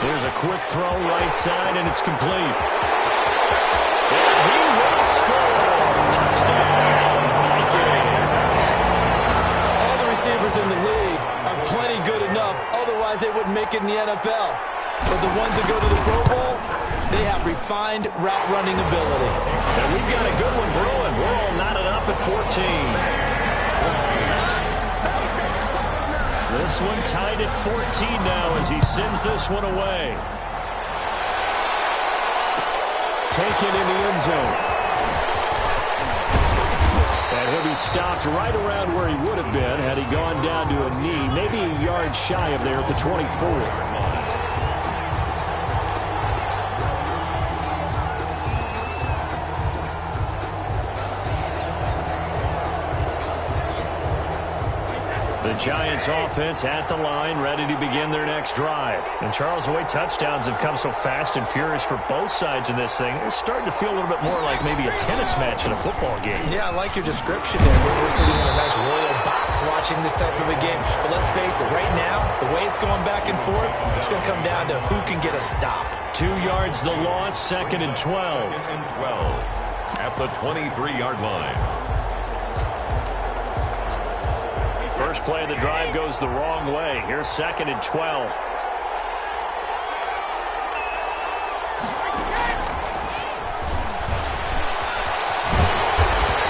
There's a quick throw right side, and it's complete. And he will score. Touchdown, realize they wouldn't make it in the NFL. But the ones that go to the Pro Bowl, they have refined route running ability. And we've got a good one brewing. We're all knotted up at 14. This one tied at 14 now as he sends this one away. Taken in the end zone. And he'll be stopped right around where he would have been had he gone down to a knee, maybe a yard shy of there at the 24. The Giants offense at the line, ready to begin their next drive. And Charles, the way touchdowns have come so fast and furious for both sides in this thing, it's starting to feel a little bit more like maybe a tennis match in a football game. Yeah, I like your description there. We're sitting in a nice royal box watching this type of a game. But let's face it, right now, the way it's going back and forth, it's going to come down to who can get a stop. 2 yards the loss, 2nd and 12. 2nd and 12 at the 23-yard line. First play of the drive goes the wrong way. Here's 2nd and 12.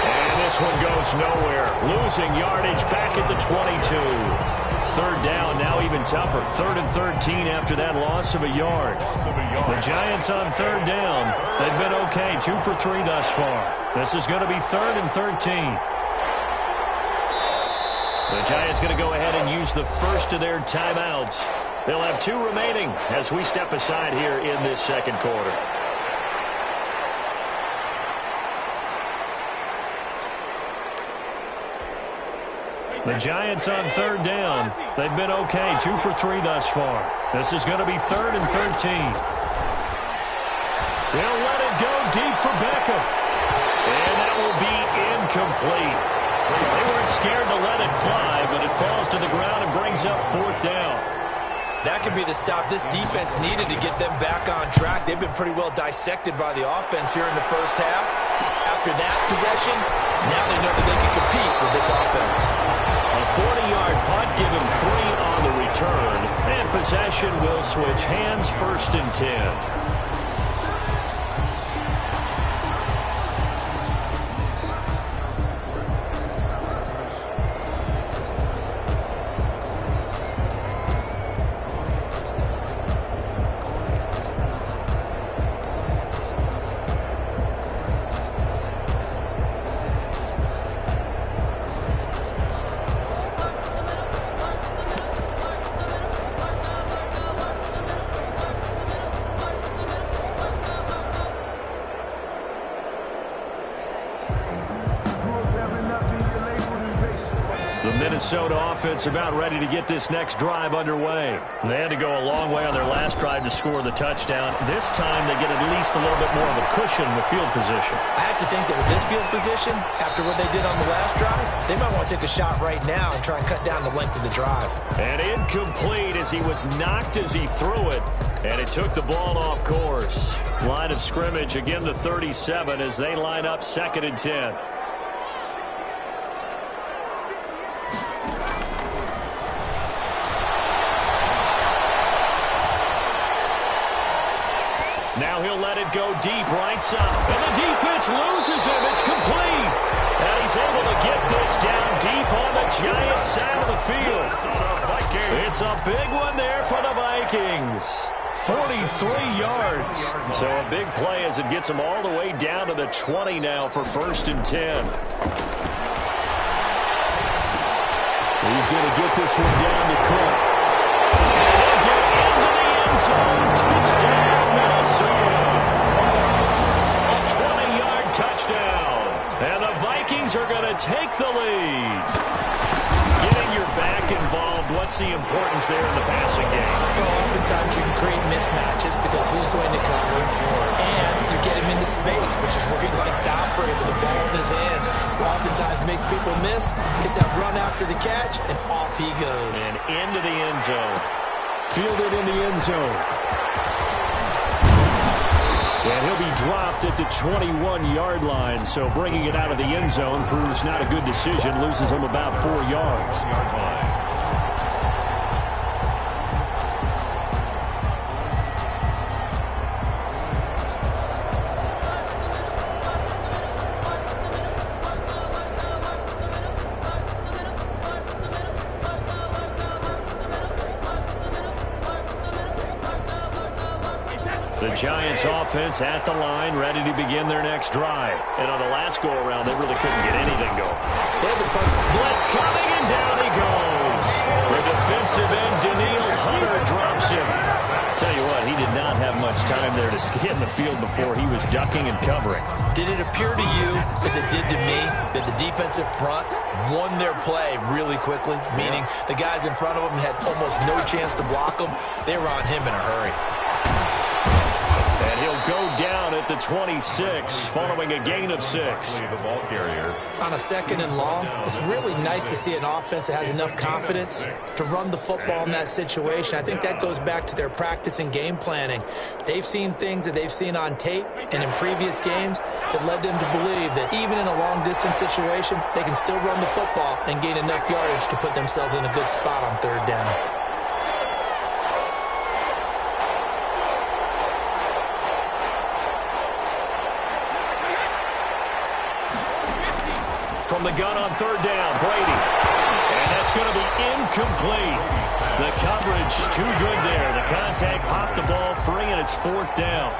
And this one goes nowhere. Losing yardage back at the 22. 3rd down, now even tougher. 3rd and 13 after that loss of a yard. The Giants on 3rd down. They've been okay, 2 for 3 thus far. This is going to be 3rd and 13. The Giants going to go ahead and use the first of their timeouts. They'll have 2 remaining as we step aside here in this second quarter. The Giants on 3rd down. They've been okay, 2 for 3 thus far. This is going to be 3rd and 13. They'll let it go deep for Beckham. And that will be incomplete. They weren't scared to let it fly, but it falls to the ground and brings up 4th down. That could be the stop this defense needed to get them back on track. They've been pretty well dissected by the offense here in the first half. After that possession, now they know that they can compete with this offense. A 40-yard punt, give him 3 on the return, and possession will switch hands, 1st and 10. Minnesota offense about ready to get this next drive underway. They had to go a long way on their last drive to score the touchdown. This time they get at least a little bit more of a cushion with field position. I have to think that with this field position, after what they did on the last drive, they might want to take a shot right now and try and cut down the length of the drive. And incomplete as he was knocked as he threw it. And it took the ball off course. Line of scrimmage, again the 37 as they line up 2nd and 10. Now he'll let it go deep right side. And the defense loses him. It's complete. And he's able to get this down deep on the Giants side of the field. It's a big one there for the Vikings. 43 yards. So a big play as it gets them all the way down to the 20 now for 1st and 10. He's going to get this one down to Cook. And he'll get into the end zone. Touchdown, Minnesota. A 20-yard touchdown. And the Vikings are going to take the lead. Getting your back involved, what's the importance there in the passing game? Well, oftentimes you can create mismatches because who's going to cover, and you get him into space, which is where he likes to operate with the ball in his hands. Oftentimes makes people miss, gets that run after the catch, and off he goes. And into the end zone. Fielded in the end zone. And he'll be dropped at the 21-yard line, so bringing it out of the end zone proves not a good decision, loses him about 4 yards. Giants offense at the line, ready to begin their next drive. And on the last go-around, they really couldn't get anything going. Blitz coming, and down he goes. The defensive end, Daniil Hunter, drops him. Tell you what, he did not have much time there to get in the field before he was ducking and covering. Did it appear to you, as it did to me, that the defensive front won their play really quickly? Meaning the guys in front of them had almost no chance to block them. They were on him in a hurry. And he'll go down at the 26 following a gain of 6. The ball carrier. On a 2nd and long, it's really nice to see an offense that has enough confidence to run the football in that situation. I think that goes back to their practice and game planning. They've seen things that they've seen on tape and in previous games that led them to believe that even in a long-distance situation, they can still run the football and gain enough yardage to put themselves in a good spot on 3rd down. From the gun on 3rd down, Brady. And that's going to be incomplete. The coverage too good there. The contact popped the ball free, and it's 4th down.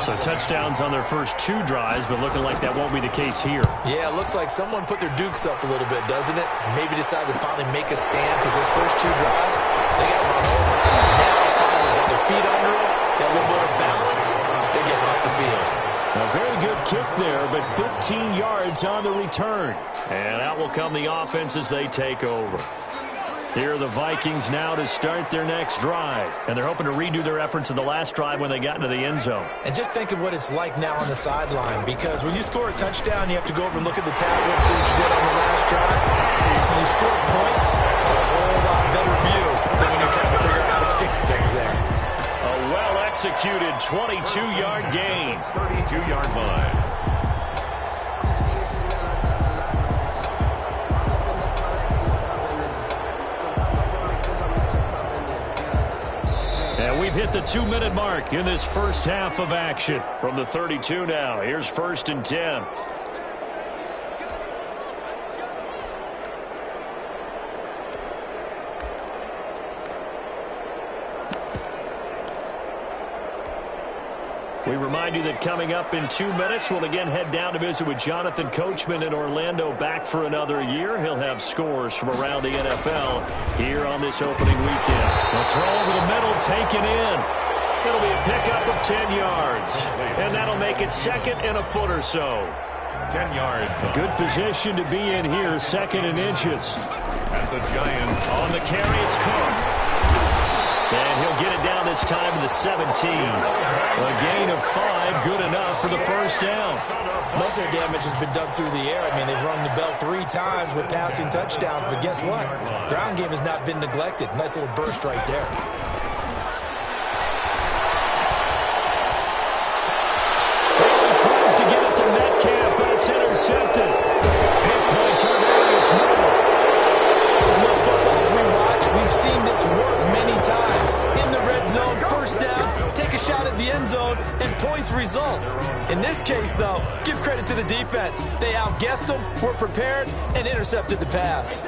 So touchdowns on their first 2 drives, but looking like that won't be the case here. Yeah, it looks like someone put their dukes up a little bit, doesn't it? Maybe decided to finally make a stand because those first 2 drives, they got run over. Now finally got their feet under them, got a little bit of balance. They're getting off the field. A very good kick there, but 15 yards on the return. And out will come the offense as they take over. Here are the Vikings now to start their next drive. And they're hoping to redo their efforts in the last drive when they got into the end zone. And just think of what it's like now on the sideline, because when you score a touchdown, you have to go over and look at the tablet and see what you did on the last drive. When you score points, it's a whole lot better view than when you're trying to figure out how to fix things there. A well-executed 22-yard gain. 32-yard line. And we've hit the 2-minute mark in this first half of action. From the 32 now, here's 1st and 10. We remind you that coming up in 2 minutes, we'll again head down to visit with Jonathan Coachman in Orlando, back for another year. He'll have scores from around the NFL here on this opening weekend. The throw over the middle, taken in. It'll be a pickup of 10 yards. And that'll make it 2nd and a foot or so. 10 yards. Good position to be in here, 2nd and inches. At the Giants. On the carry, it's Cook. And he'll get it down this time to the 17. A gain of 5, good enough for the 1st down. Most of their damage has been done through the air. I mean, they've rung the bell 3 times with passing touchdowns, but guess what? Ground game has not been neglected. Nice little burst right there. He tries to get it to Metcalf, but it's intercepted. Picked by Tarvarius Moore. As much football as we watch, we've seen this work many times. In the red zone, 1st down, take a shot at the end zone, and points result. In this case, though, give credit to the defense. They outguessed them, were prepared, and intercepted the pass.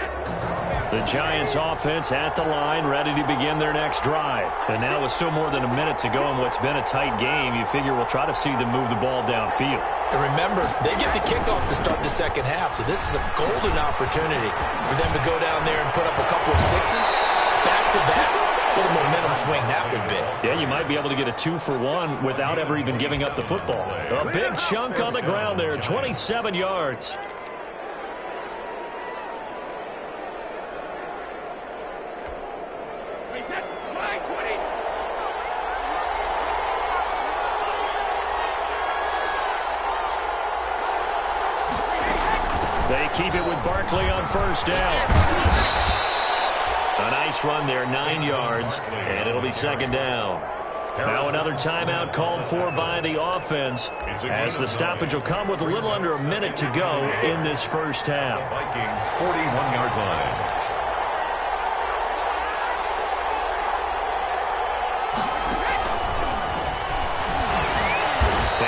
The Giants offense at the line, ready to begin their next drive. And now with still more than a minute to go in what's been a tight game, you figure we'll try to see them move the ball downfield. And remember, they get the kickoff to start the 2nd half, so this is a golden opportunity for them to go down there and put up a couple of 6s back-to-back. What a momentum swing that would be. Yeah, you might be able to get a 2-for-1 without ever even giving up the football. A big chunk on the ground there, 27 yards. They keep it with Barkley on 1st down. A nice run there, 9 yards, and it'll be 2nd down. Now another timeout called for by the offense as the stoppage will come with a little under a minute to go in this first half. Vikings 41-yard line.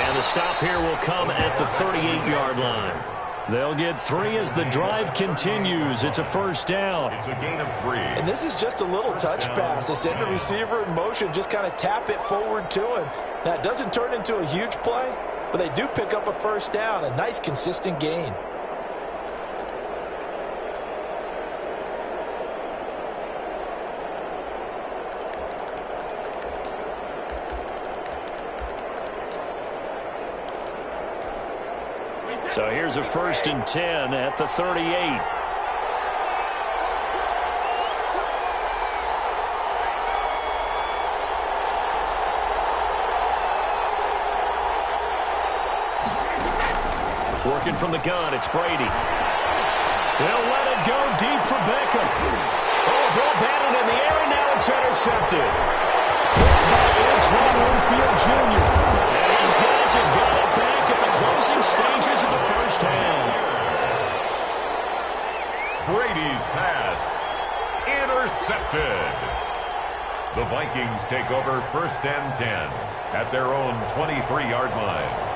And the stop here will come at the 38-yard line. They'll get 3 as the drive continues. It's a first down. It's a gain of 3. And this is just a little touch pass. They send the receiver in motion, just kind of tap it forward to him. Now, it doesn't turn into a huge play, but they do pick up a first down, a nice, consistent gain. So here's a 1st and 10 at the 38. Working from the gun, it's Brady. They'll let it go deep for Beckham. Oh, ball batted in the air, and now it's intercepted. Picked by Antoine Winfield Jr. And these guys have got it back at the closing stages of the first half. Brady's pass intercepted. The Vikings take over 1st and 10 at their own 23-yard line.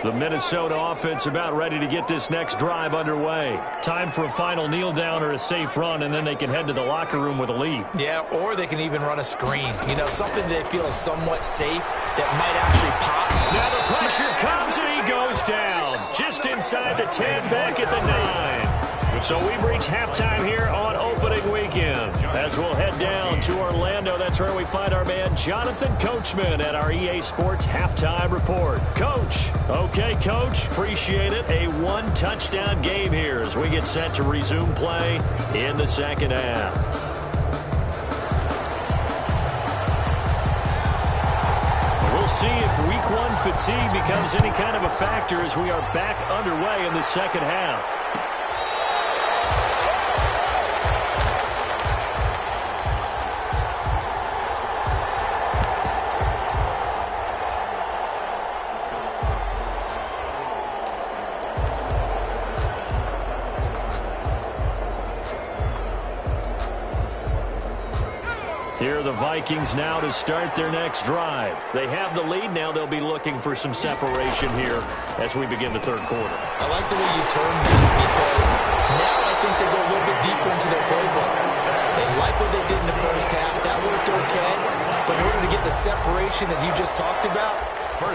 The Minnesota offense about ready to get this next drive underway. Time for a final kneel down or a safe run, and then they can head to the locker room with a lead. Yeah, or they can even run a screen. You know, something they feel is somewhat safe that might actually pop. Now the pressure comes, and he goes down. Just inside the 10, back at the 9. So we've reached halftime here on opening weekend. As we'll head down to Orlando, that's where we find our man Jonathan Coachman at our EA Sports Halftime Report. Coach. Okay, Coach. Appreciate it. A 1-touchdown game here as we get set to resume play in the second half. We'll see if week 1 fatigue becomes any kind of a factor as we are back underway in the second half. Here are the Vikings now to start their next drive. They have the lead now. They'll be looking for some separation here as we begin the third quarter. I like the way you turned that because now I think they go a little bit deeper into their playbook. They like what they did in the first half. That worked okay. But in order to get the separation that you just talked about,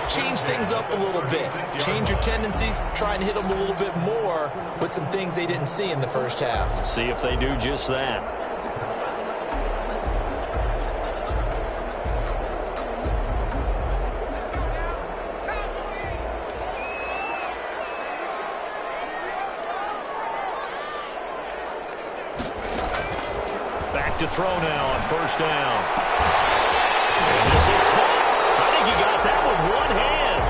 change things up a little bit. Change your tendencies. Try and hit them a little bit more with some things they didn't see in the first half. See if they do just that. To throw now on first down. And this is caught. I think he got that with one hand.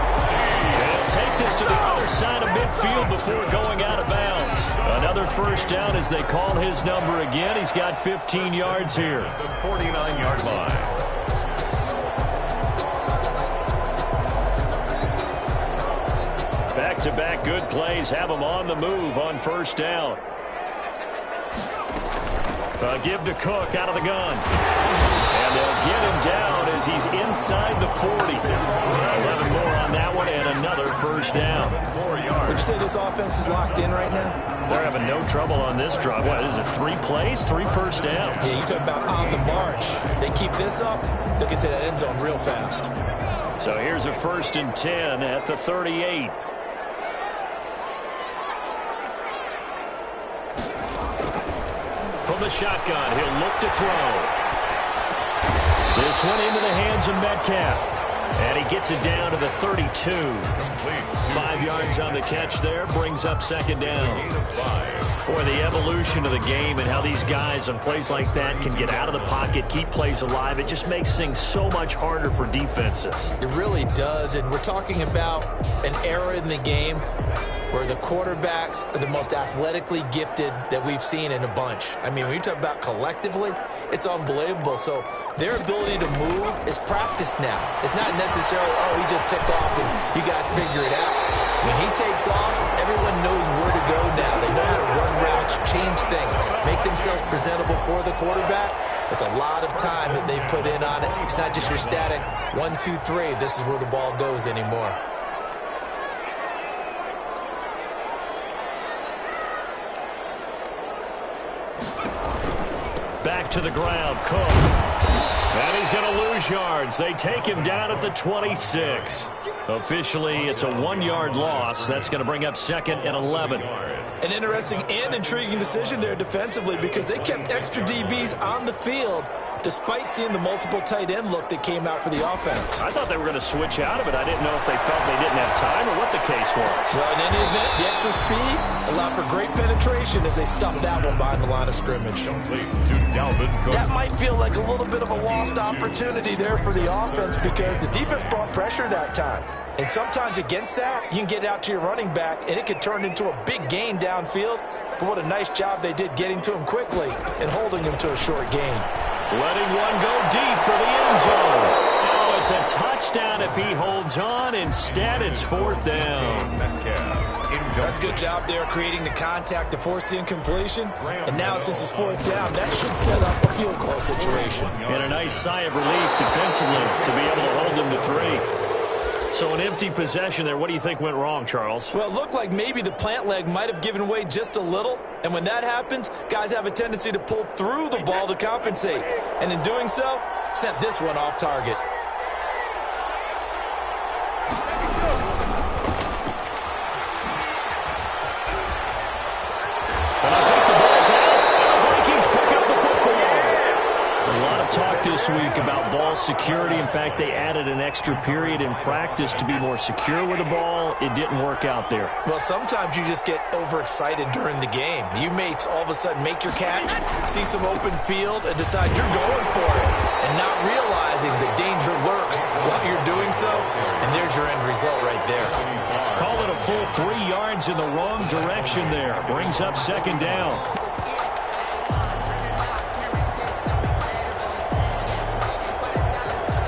And he'll take this to the other side of midfield before going out of bounds. Another first down as they call his number again. He's got 15 yards here. The 49-yard line. Back-to-back good plays have him on the move on first down. Give to Cook out of the gun. And they'll get him down as he's inside the 40. 11 more on that one and another first down. Would you say this offense is locked in right now? They're having no trouble on this drive. What is it, 3 plays, 3 first downs? Yeah, you talk about on the march. They keep this up, they'll get to that end zone real fast. So here's a 1st and 10 at the 38. From the shotgun, he'll look to throw. This one into the hands of Metcalf. And he gets it down to the 32. 5 yards on the catch there, brings up second down. Boy, the evolution of the game and how these guys on plays like that can get out of the pocket, keep plays alive, it just makes things so much harder for defenses. It really does, and we're talking about an era in the game where the quarterbacks are the most athletically gifted that we've seen in a bunch. I mean, when you talk about collectively, it's unbelievable. So their ability to move is practiced now. It's not necessarily, oh, he just took off and you guys figure it out. When he takes off, everyone knows where to go now. They know how to run routes, change things, make themselves presentable for the quarterback. It's a lot of time that they put in on it. It's not just your static 1, 2, 3. This is where the ball goes anymore. Back to the ground, Cook. And he's going to lose yards. They take him down at the 26. Officially, it's a 1-yard loss. That's going to bring up 2nd and 11. An interesting and intriguing decision there defensively because they kept extra DBs on the field despite seeing the multiple tight end look that came out for the offense. I thought they were going to switch out of it. I didn't know if they felt they didn't have time or what the case was. Well, in any event, the extra speed allowed for great penetration as they stuffed that one behind the line of scrimmage. That might feel like a little bit of a lost opportunity there for the offense because the defense brought pressure that time. And sometimes against that, you can get out to your running back, and it could turn into a big gain downfield. But what a nice job they did getting to him quickly and holding him to a short gain. Letting one go deep for the end zone. Now it's a touchdown if he holds on. Instead, it's 4th down. That's a good job there creating the contact to force the incompletion. And now since it's 4th down, that should set up a field goal situation. And a nice sigh of relief defensively to be able to hold them to 3. So an empty possession there. What do you think went wrong, Charles? Well, it looked like maybe the plant leg might have given way just a little. And when that happens, guys have a tendency to pull through the ball to compensate. And in doing so, sent this one off target. And I think the ball's out. And the Vikings pick up the football. A lot of talk this week about ball security. In fact, they added an extra period in practice to be more secure with the ball. It didn't work out there. Well, sometimes you just get overexcited during the game. You may all of a sudden make your catch, see some open field, and decide you're going for it, and not realizing the danger lurks while you're doing so, and there's your end result right there. Call it a full 3 yards in the wrong direction there. Brings up 2nd down.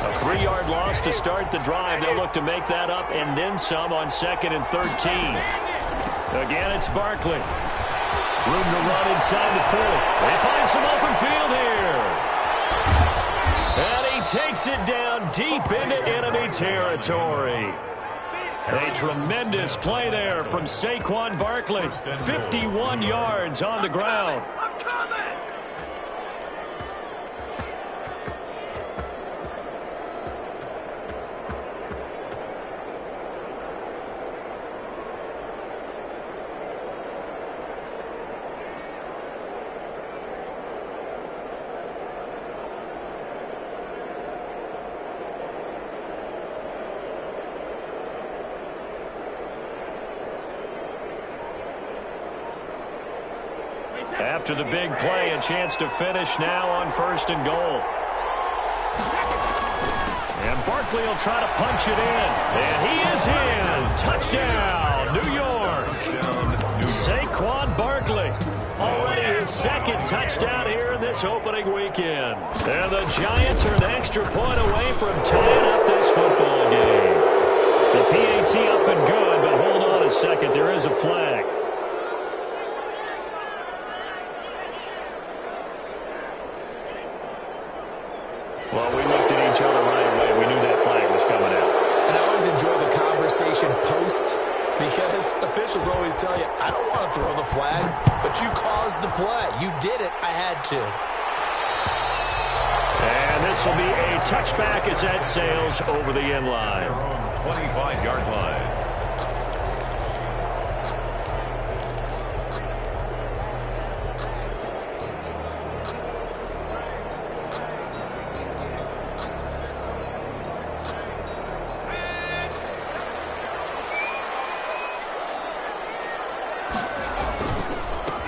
A 3-yard loss to start the drive. They'll look to make that up and then some on 2nd and 13. Again, it's Barkley. Room to run inside the 40. They find some open field here. And he takes it down deep into enemy territory. A tremendous play there from Saquon Barkley. 51 yards on the ground. After the big play, a chance to finish now on 1st and goal. And Barkley will try to punch it in. And he is in. Touchdown, New York. Saquon Barkley. Already his 2nd touchdown here in this opening weekend. And the Giants are an extra point away from tying up this football game. The PAT up and good, but hold on a second. There is a flag. Well, we looked at each other right away. We knew that flag was coming out. And I always enjoy the conversation post because officials always tell you, I don't want to throw the flag, but you caused the play. You did it. I had to. And this will be a touchback as that sails over the end line. 25-yard line.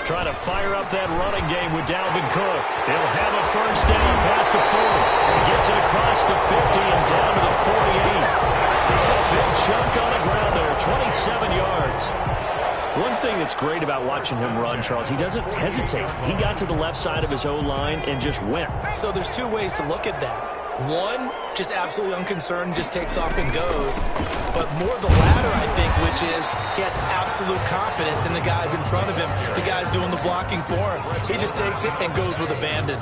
Trying to fire up that running game with Dalvin Cook. He'll have a 1st down past the 40. He gets it across the 50 and down to the 48. Big chunk on the ground there, 27 yards. One thing that's great about watching him run, Charles, he doesn't hesitate. He got to the left side of his O-line and just went. So there's 2 ways to look at that. One, just absolutely unconcerned, just takes off and goes. But more the latter, I think, which is he has absolute confidence in the guys in front of him, the guys doing the blocking for him. He just takes it and goes with abandon.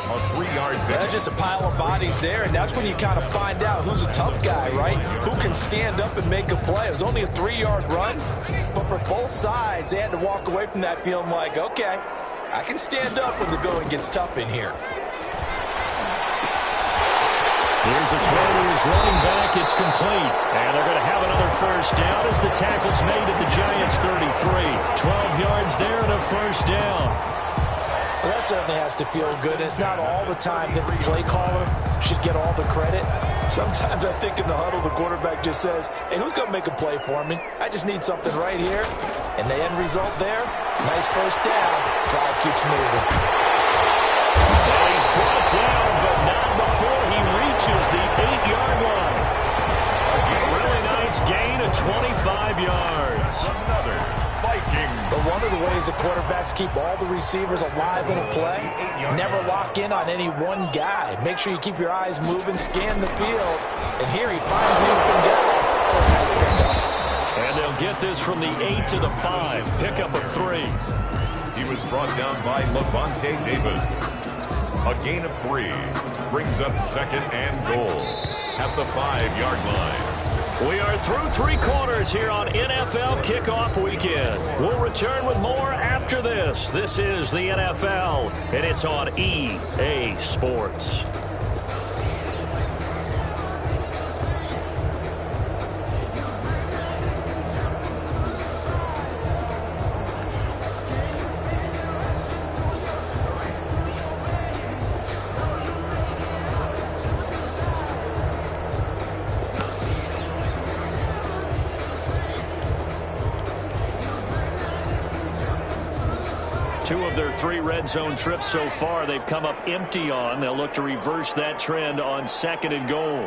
A 3-yard pick. That's just a pile of bodies there, and that's when you kind of find out who's a tough guy, right? Who can stand up and make a play. It was only a 3-yard run, but for both sides, they had to walk away from that feeling like, okay, I can stand up when the going gets tough in here. Here's a throw to his running back. It's complete. And they're going to have another first down as the tackle's made at the Giants' 33. 12 yards there and a first down. Well, that certainly has to feel good. It's not all the time that the play caller should get all the credit. Sometimes I think in the huddle, the quarterback just says, hey, who's going to make a play for me? I just need something right here. And the end result there, nice first down. Drive keeps moving. Well, he's brought down, but not before he reaches the 8-yard line. Really nice gain of 25 yards. Another Viking. But one of the ways the quarterbacks keep all the receivers alive in a play, never lock in on any one guy. Make sure you keep your eyes moving, scan the field. And here he finds the open guy for a nice pickup. And they'll get this from the 8 to the 5. Pickup of 3. He was brought down by Levante David. A gain of 3 brings up 2nd and goal at the 5-yard line. We are through 3 quarters here on NFL Kickoff Weekend. We'll return with more after this. This is the NFL, and it's on EA Sports. Two of their 3 red zone trips so far, they've come up empty on. They'll look to reverse that trend on 2nd and goal.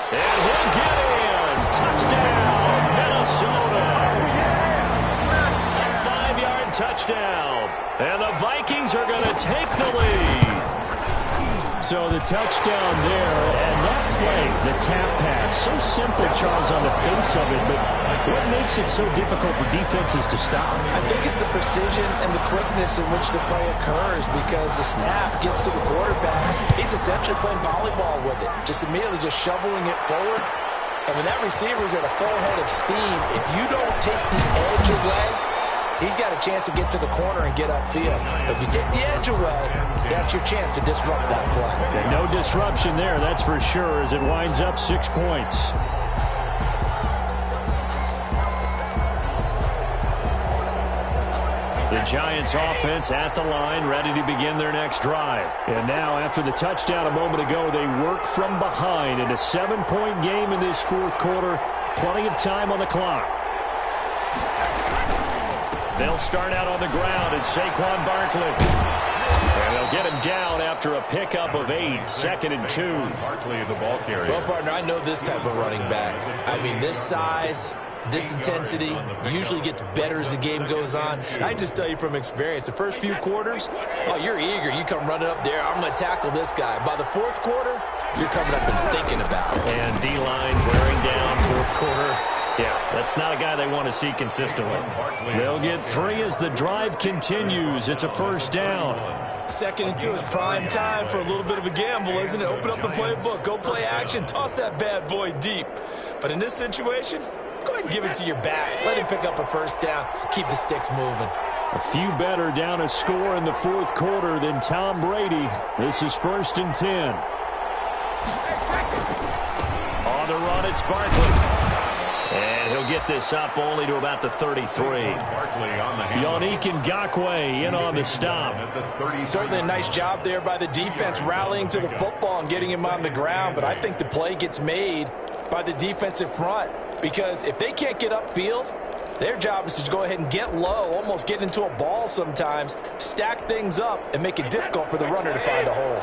And he'll get in. Touchdown, Minnesota. A 5-yard touchdown. And the Vikings are going to take the lead. So the touchdown there, and that play, the tap pass, so simple, Charles, on the face of it, but what makes it so difficult for defenses to stop? I think it's the precision and the quickness in which the play occurs, because the snap gets to the quarterback. He's essentially playing volleyball with it, just immediately just shoveling it forward. And when that receiver's at a full head of steam, if you don't take the edge away, he's got a chance to get to the corner and get upfield. But if you take the edge away, that's your chance to disrupt that play. And no disruption there, that's for sure, as it winds up 6 points. The Giants offense at the line, ready to begin their next drive. And now, after the touchdown a moment ago, they work from behind in a 7-point game in this 4th quarter. Plenty of time on the clock. They'll start out on the ground, and Saquon Barkley. And they'll get him down after a pickup of 8, 2nd and 2. Barkley, the ball carrier. Well, partner, I know this type of running back. I mean, this size, this intensity usually gets better as the game goes on. And I just tell you from experience, the first few quarters, oh, you're eager. You come running up there, I'm going to tackle this guy. By the 4th quarter, you're coming up and thinking about it. And D-line wearing down 4th quarter. Yeah, that's not a guy they want to see consistently. They'll get 3 as the drive continues. It's a first down. 2nd and 2 is prime time for a little bit of a gamble, isn't it? Open up the playbook, go play action, toss that bad boy deep. But in this situation, go ahead and give it to your back. Let him pick up a first down. Keep the sticks moving. A few better down a score in the 4th quarter than Tom Brady. This is 1st and 10. On the run, it's Barkley. And he'll get this up only to about the 33. Yannick Ngakoue in on the stop. Certainly a nice job there by the defense, rallying to the football and getting him on the ground. But I think the play gets made by the defensive front, because if they can't get upfield, their job is to go ahead and get low, almost get into a ball sometimes, stack things up, and make it difficult for the runner to find a hole.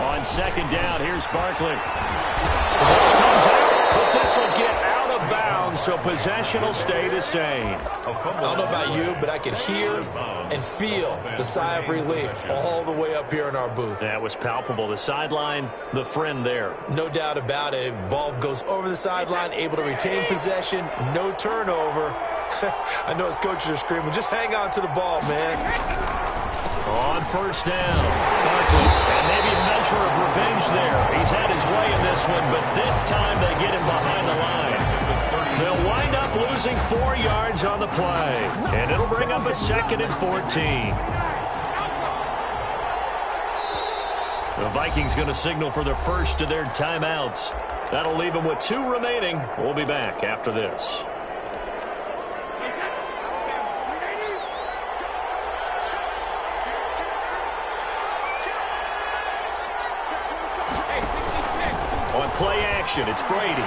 On 2nd down, here's Barkley. The ball comes out, but this will get out of bounds so possession will stay the same. I don't know about you, but I could hear and feel the sigh of relief all the way up here in our booth. That was palpable. The sideline, the friend there. No doubt about it. Ball goes over the sideline, able to retain possession, no turnover. I know his coaches are screaming, just hang on to the ball, man. On first down, Barkley, and maybe a measure of revenge there. He's had his way in this one, but this time they get him behind the line. They'll wind up losing 4 yards on the play, and it'll bring up a 2nd and 14. The Vikings going to signal for the first of their timeouts. That'll leave them with 2 remaining. We'll be back after this. On play action, it's Brady.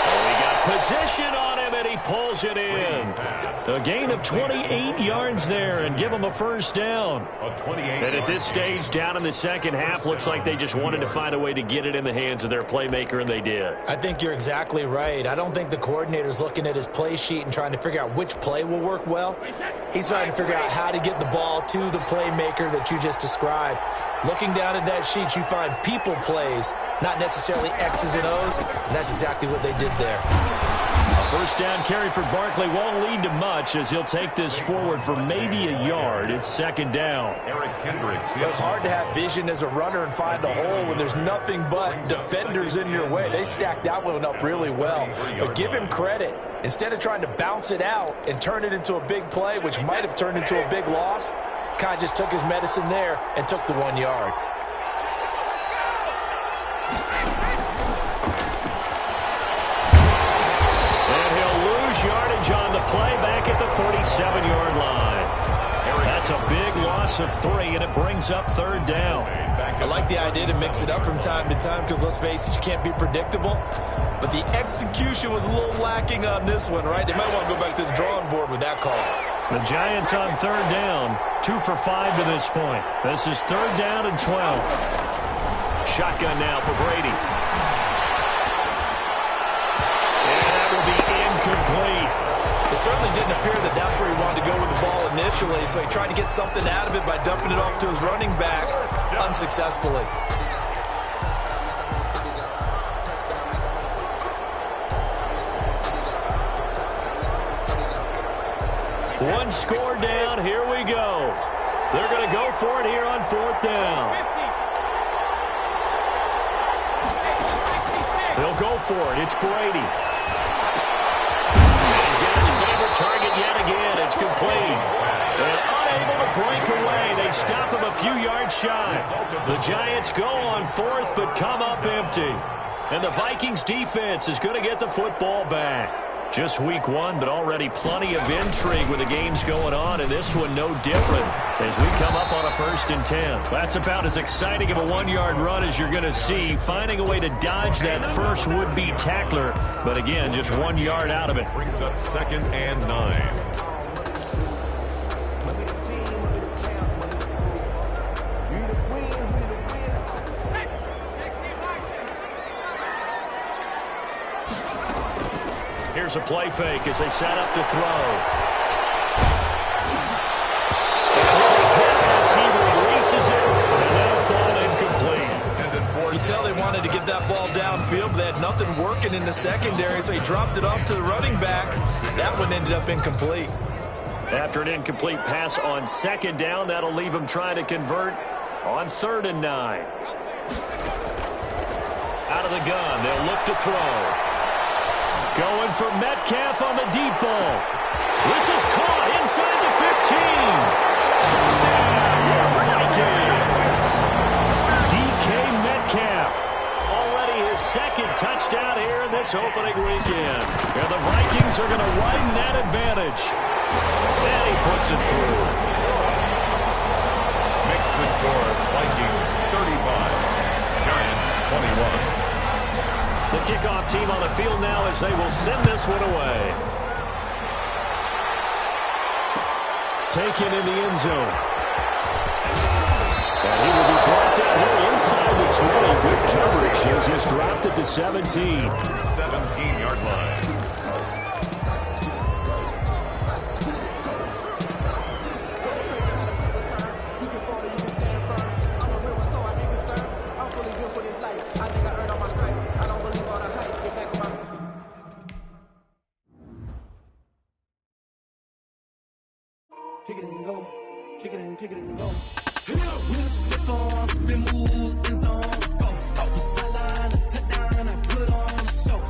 He got position on him, and he pulls it in. A gain of 28 yards there and give him a first down. And at this stage, down in the second half, looks like they just wanted to find a way to get it in the hands of their playmaker, and they did. I think you're exactly right. I don't think the coordinator's looking at his play sheet and trying to figure out which play will work well. He's trying to figure out how to get the ball to the playmaker that you just described. Looking down at that sheet, you find people plays, not necessarily X's and O's, and that's exactly what they did there. A first down carry for Barkley won't lead to much as he'll take this forward for maybe a yard. It's 2nd down. It's hard to have vision as a runner and find a hole when there's nothing but defenders in your way. They stacked that one up really well. But give him credit. Instead of trying to bounce it out and turn it into a big play, which might have turned into a big loss, kind of just took his medicine there and took the 1 yard. Yardage on the play back at the 47-yard line. That's a big loss of 3, and it brings up 3rd down. I like the idea to mix it up from time to time because, let's face it, you can't be predictable. But the execution was a little lacking on this one, right? They might want to go back to the drawing board with that call. The Giants on 3rd down, 2 for 5 to this point. This is 3rd down and 12. Shotgun now for Brady. Complete. It certainly didn't appear that that's where he wanted to go with the ball initially, so he tried to get something out of it by dumping it off to his running back unsuccessfully. One score down. Here we go. They're going to go for it here on 4th down. They'll go for it. It's Brady. Target yet again. It's complete. And unable to break away. They stop him a few yards shy. The Giants go on 4th but come up empty. And the Vikings defense is going to get the football back. Just week 1, but already plenty of intrigue with the games going on, and this one no different as we come up on a 1st and 10. That's about as exciting of a 1-yard run as you're going to see, finding a way to dodge that first would-be tackler, but again, just 1 yard out of it. Brings up 2nd and 9. Here's a play fake as they set up to throw. As he releases it, and that'll fall incomplete. You tell they wanted to get that ball downfield, but they had nothing working in the secondary, so he dropped it off to the running back. That one ended up incomplete. After an incomplete pass on 2nd down, that'll leave him trying to convert on 3rd and 9. Out of the gun, they'll look to throw. Going for Metcalf on the deep ball. This is caught inside the 15. Touchdown, Vikings. DK Metcalf. Already his 2nd touchdown here in this opening weekend. And the Vikings are going to widen that advantage. And he puts it through. Makes the score Vikings 35, Giants 21. The kickoff team on the field now as they will send this one away. Taken in the end zone. And he will be brought brought down here inside the 20. Good coverage as he's dropped at the 17. 17-yard line. Kick it and go. Kick it and kick it and go. With a stiff arm, spin move, in zone, scope. From sideline to touchdown, I put on a show.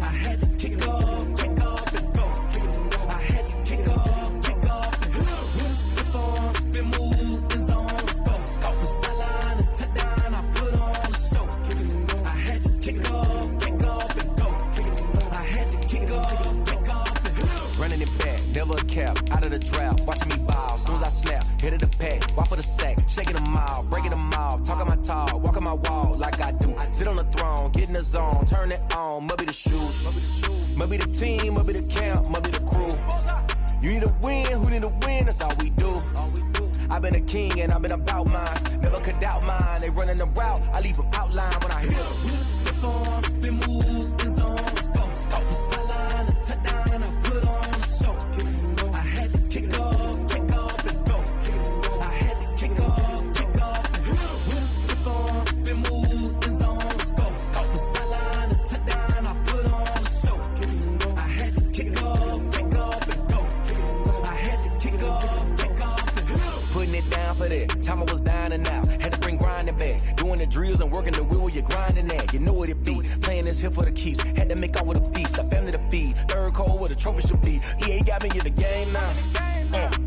I had to kick off and go. I had to kick off and go. With a stiff arm, spin move, in zone, scope. From sideline to touchdown, I put on a show. I had to kick off and go. I had to kick off and go. Running it back, never a cap, out of the draft, watching me ball. Soon as I snap, hit of the pack, walk for the sack, shaking them out, breaking them out, talking my talk, walking my wall like I do. Sit on the throne, get in the zone, turn it on, must be the shoes, must be the team, must be the camp, must be the crew. You need a win, who need a win, that's all we do. I've been a king and I've been about mine, never could doubt mine. They running the route, I leave them outline when I hit them. With a stiff arm, spin move, in zone, scope. From sideline to touchdown, I put on a show. I had to kick off and go. I had to kick off and go. With a stiff arm, spin move, in zone, scope. From sideline to touchdown, I put on a show. I had to kick off and go. I had to kick off and go. Putting it down for that, time I was down and out. Had to bring grinding back, doing the drills and working the wheel where you're grinding at. You know what it be, playing this here for the keeps. Had to make off with a feast, a family to feed. Third cold where the trophy should be. EA got me in the game now.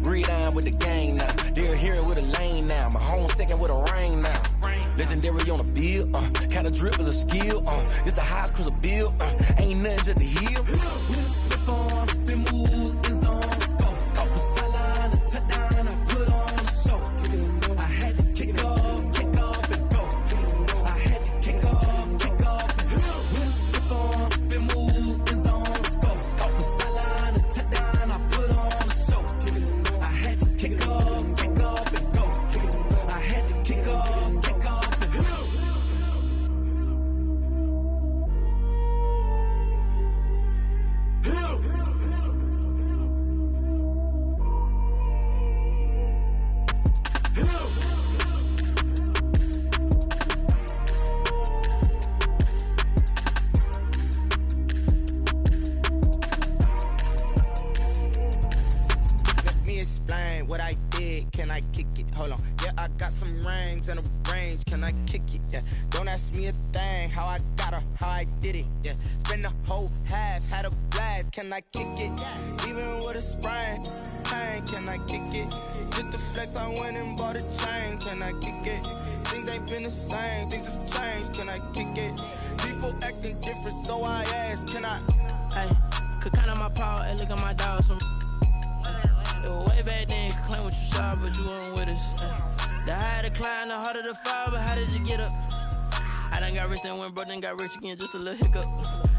Breathe down with the game now. They're here with a lane now. My home second with a rain now. Legendary on the field, kinda drip is a skill. It's the highest cruiser bill, ain't nothing just to heal. With a stiff arm, spin move, in zone, scope. From sideline to touchdown, I put on a show. I had to kick off and go. I had to kick off and go. With a stiff arm, spin move, in zone, scope. From sideline to touchdown, I put on a show. I had to kick off and go. I had to kick off and go. Let me explain what I did. Can I kick it? Hold on. Yeah, I got some rings and a range. Can I kick it? Yeah. Don't ask me a thing. How I got her, how I did it. Yeah. Spend the whole half, had a blast. Can I kick it? Even with a sprain, pain. Can I kick it? Just to flex, I went and bought a chain. Can I kick it? Things ain't been the same. Things have changed. Can I kick it? People acting different, so I ask. Can I? Hey, could count on my paw and look at my dogs from. It was way back then, could claim what you saw, but you weren't with us. The higher the climb, the harder the fall, but how did you get up? I done got rich and went broke, then got rich again, just a little hiccup.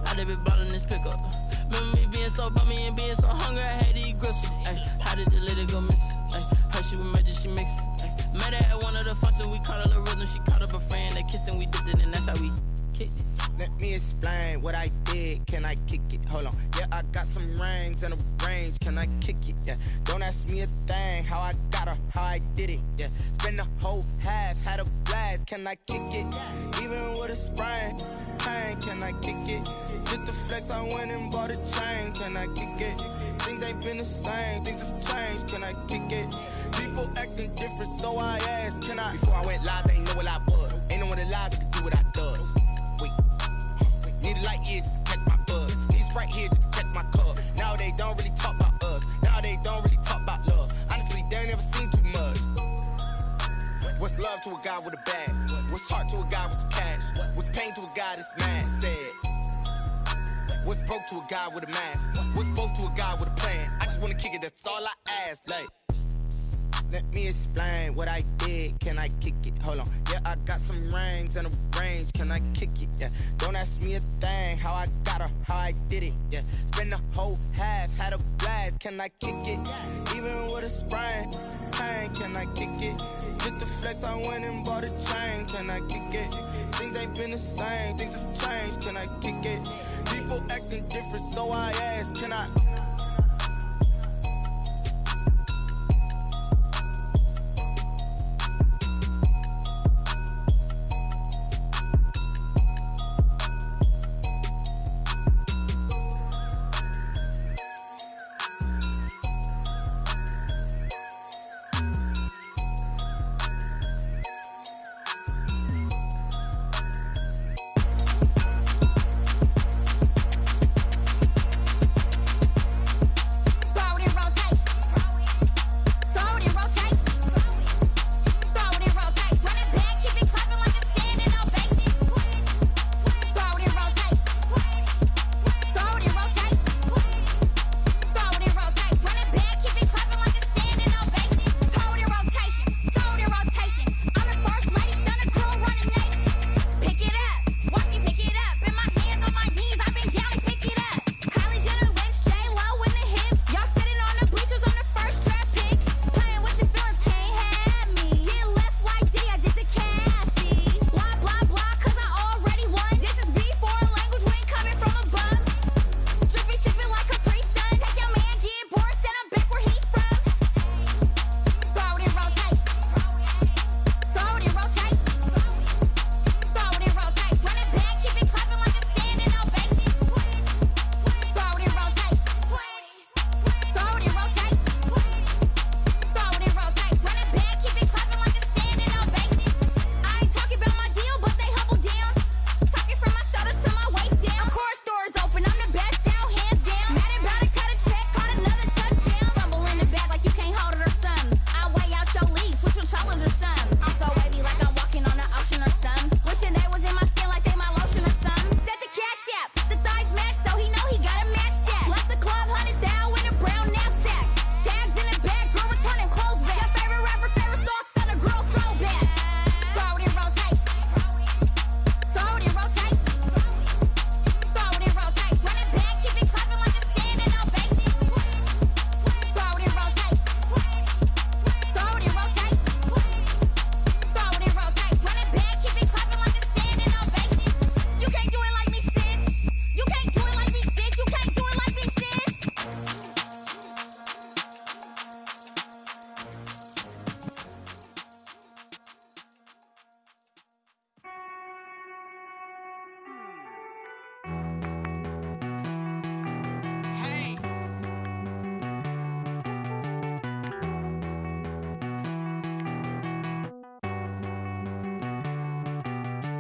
I done been ballin' this pickup. Remember me being so bummy and being so hungry, I had to eat gristle. How did you let it go miss? Her she was magic, she mixed. Met her at one of the functions, we caught her the rhythm, she caught up a friend, they kissed and we dipped it, and that's how we kicked it. Let me explain what I did. Can I kick it? Hold on. Yeah, I got some rings and a range. Can I kick it? Yeah. Don't ask me a thing. How I got her, how I did it. Yeah. Spend the whole half, had a blast. Can I kick it? Even with a sprain, pain. Can I kick it? Just to flex, I went and bought a chain. Can I kick it? Things ain't been the same. Things have changed. Can I kick it? People acting different, so I asked. Can I? Before I went live, they ain't know what I was. Ain't no one alive that could do what I does. Wait. Need a light here just to catch my buzz. Need Sprite here just to catch my cup. Now they don't really talk about us. Now they don't really talk about love. Honestly, they ain't never seen too much. What's love to a guy with a bag? What's heart to a guy with some cash? What's pain to a guy that's mad? Said. What's broke to a guy with a mask? What's both to a guy with a plan? I just wanna kick it, that's all I ask. Like, let me explain what I did. Can I kick it? Hold on. Yeah, I got some rings and a range. Can I kick it? Yeah. Don't ask me a thing. How I got her, how I did it. Yeah. Spend the whole half, had a blast. Can I kick it? Even with a sprain, pain. Can I kick it? Just the flex, I went and bought a chain. Can I kick it? Things ain't been the same. Things have changed. Can I kick it? People acting different, so I ask. Can I?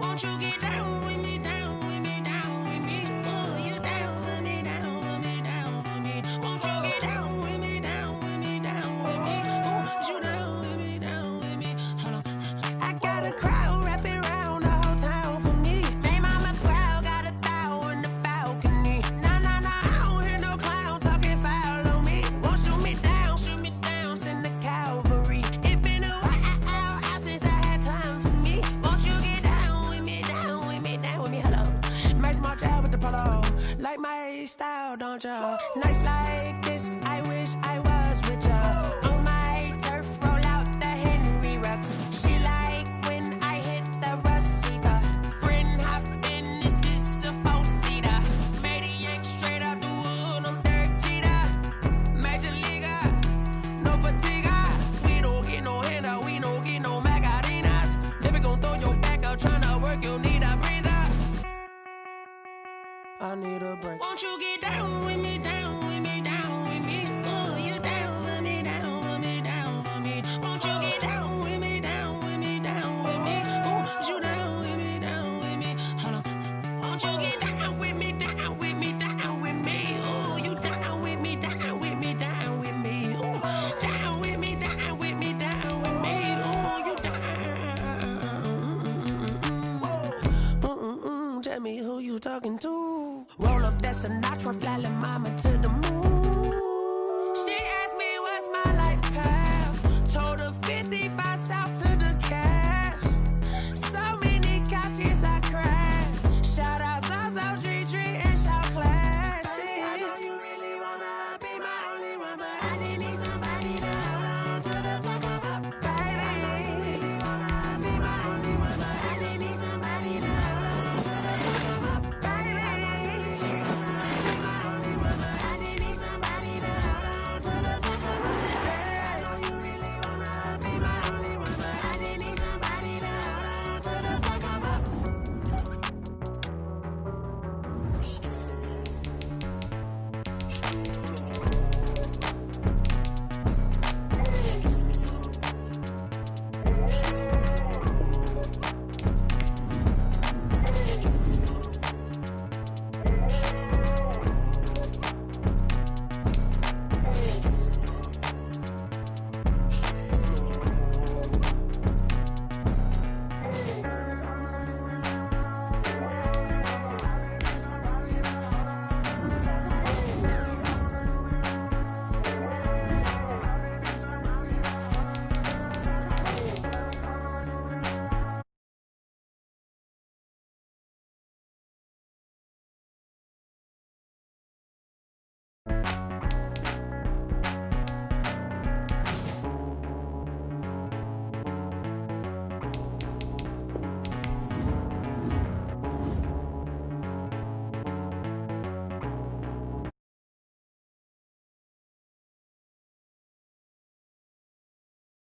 Won't you get down with me, down with me, down with me? Oh, you down with me, down with me, down with me. Won't you get down with me, down with me, down with me? Oh, you down with me, down with me? Hold on. I got a crowd wrapping around the whole town for me. They mama proud, got a thou in the balcony. Nah, nah, nah, I don't hear no clown talking foul on me. Won't shoot me down, send the cavalry. It been a while since I had time for me. Won't you get down with me, down with me, down with me? Hello. Max March out with the polo. Like my style, don't ya? Nights like this, I wish I was with ya. On my turf, roll out the Henry Rux. She like when I hit the receiver. Friend hop in, this is a four-seater. Made a yank straight out the wood, I'm Derek Jeter. Major leaguer, no fatigue. We don't get no handout, we don't get no Magarinas. Never gon' throw your back out, tryna work, you need a breather. I need a break. Won't you get down with me, down with me, down with me? Oh, you down with me, down with me, down with me? Won't you get down with me, down with me, down with me? Oh, you down with me, down with me? Hold on. Won't you get down with me, down with me, down with me? Oh, you down with me, down with me, down with me? Oh, down with me, down with me, down with me? Oh, you down. Tell me who you talking to. Roll up that Sinatra, fly la mama to the moon.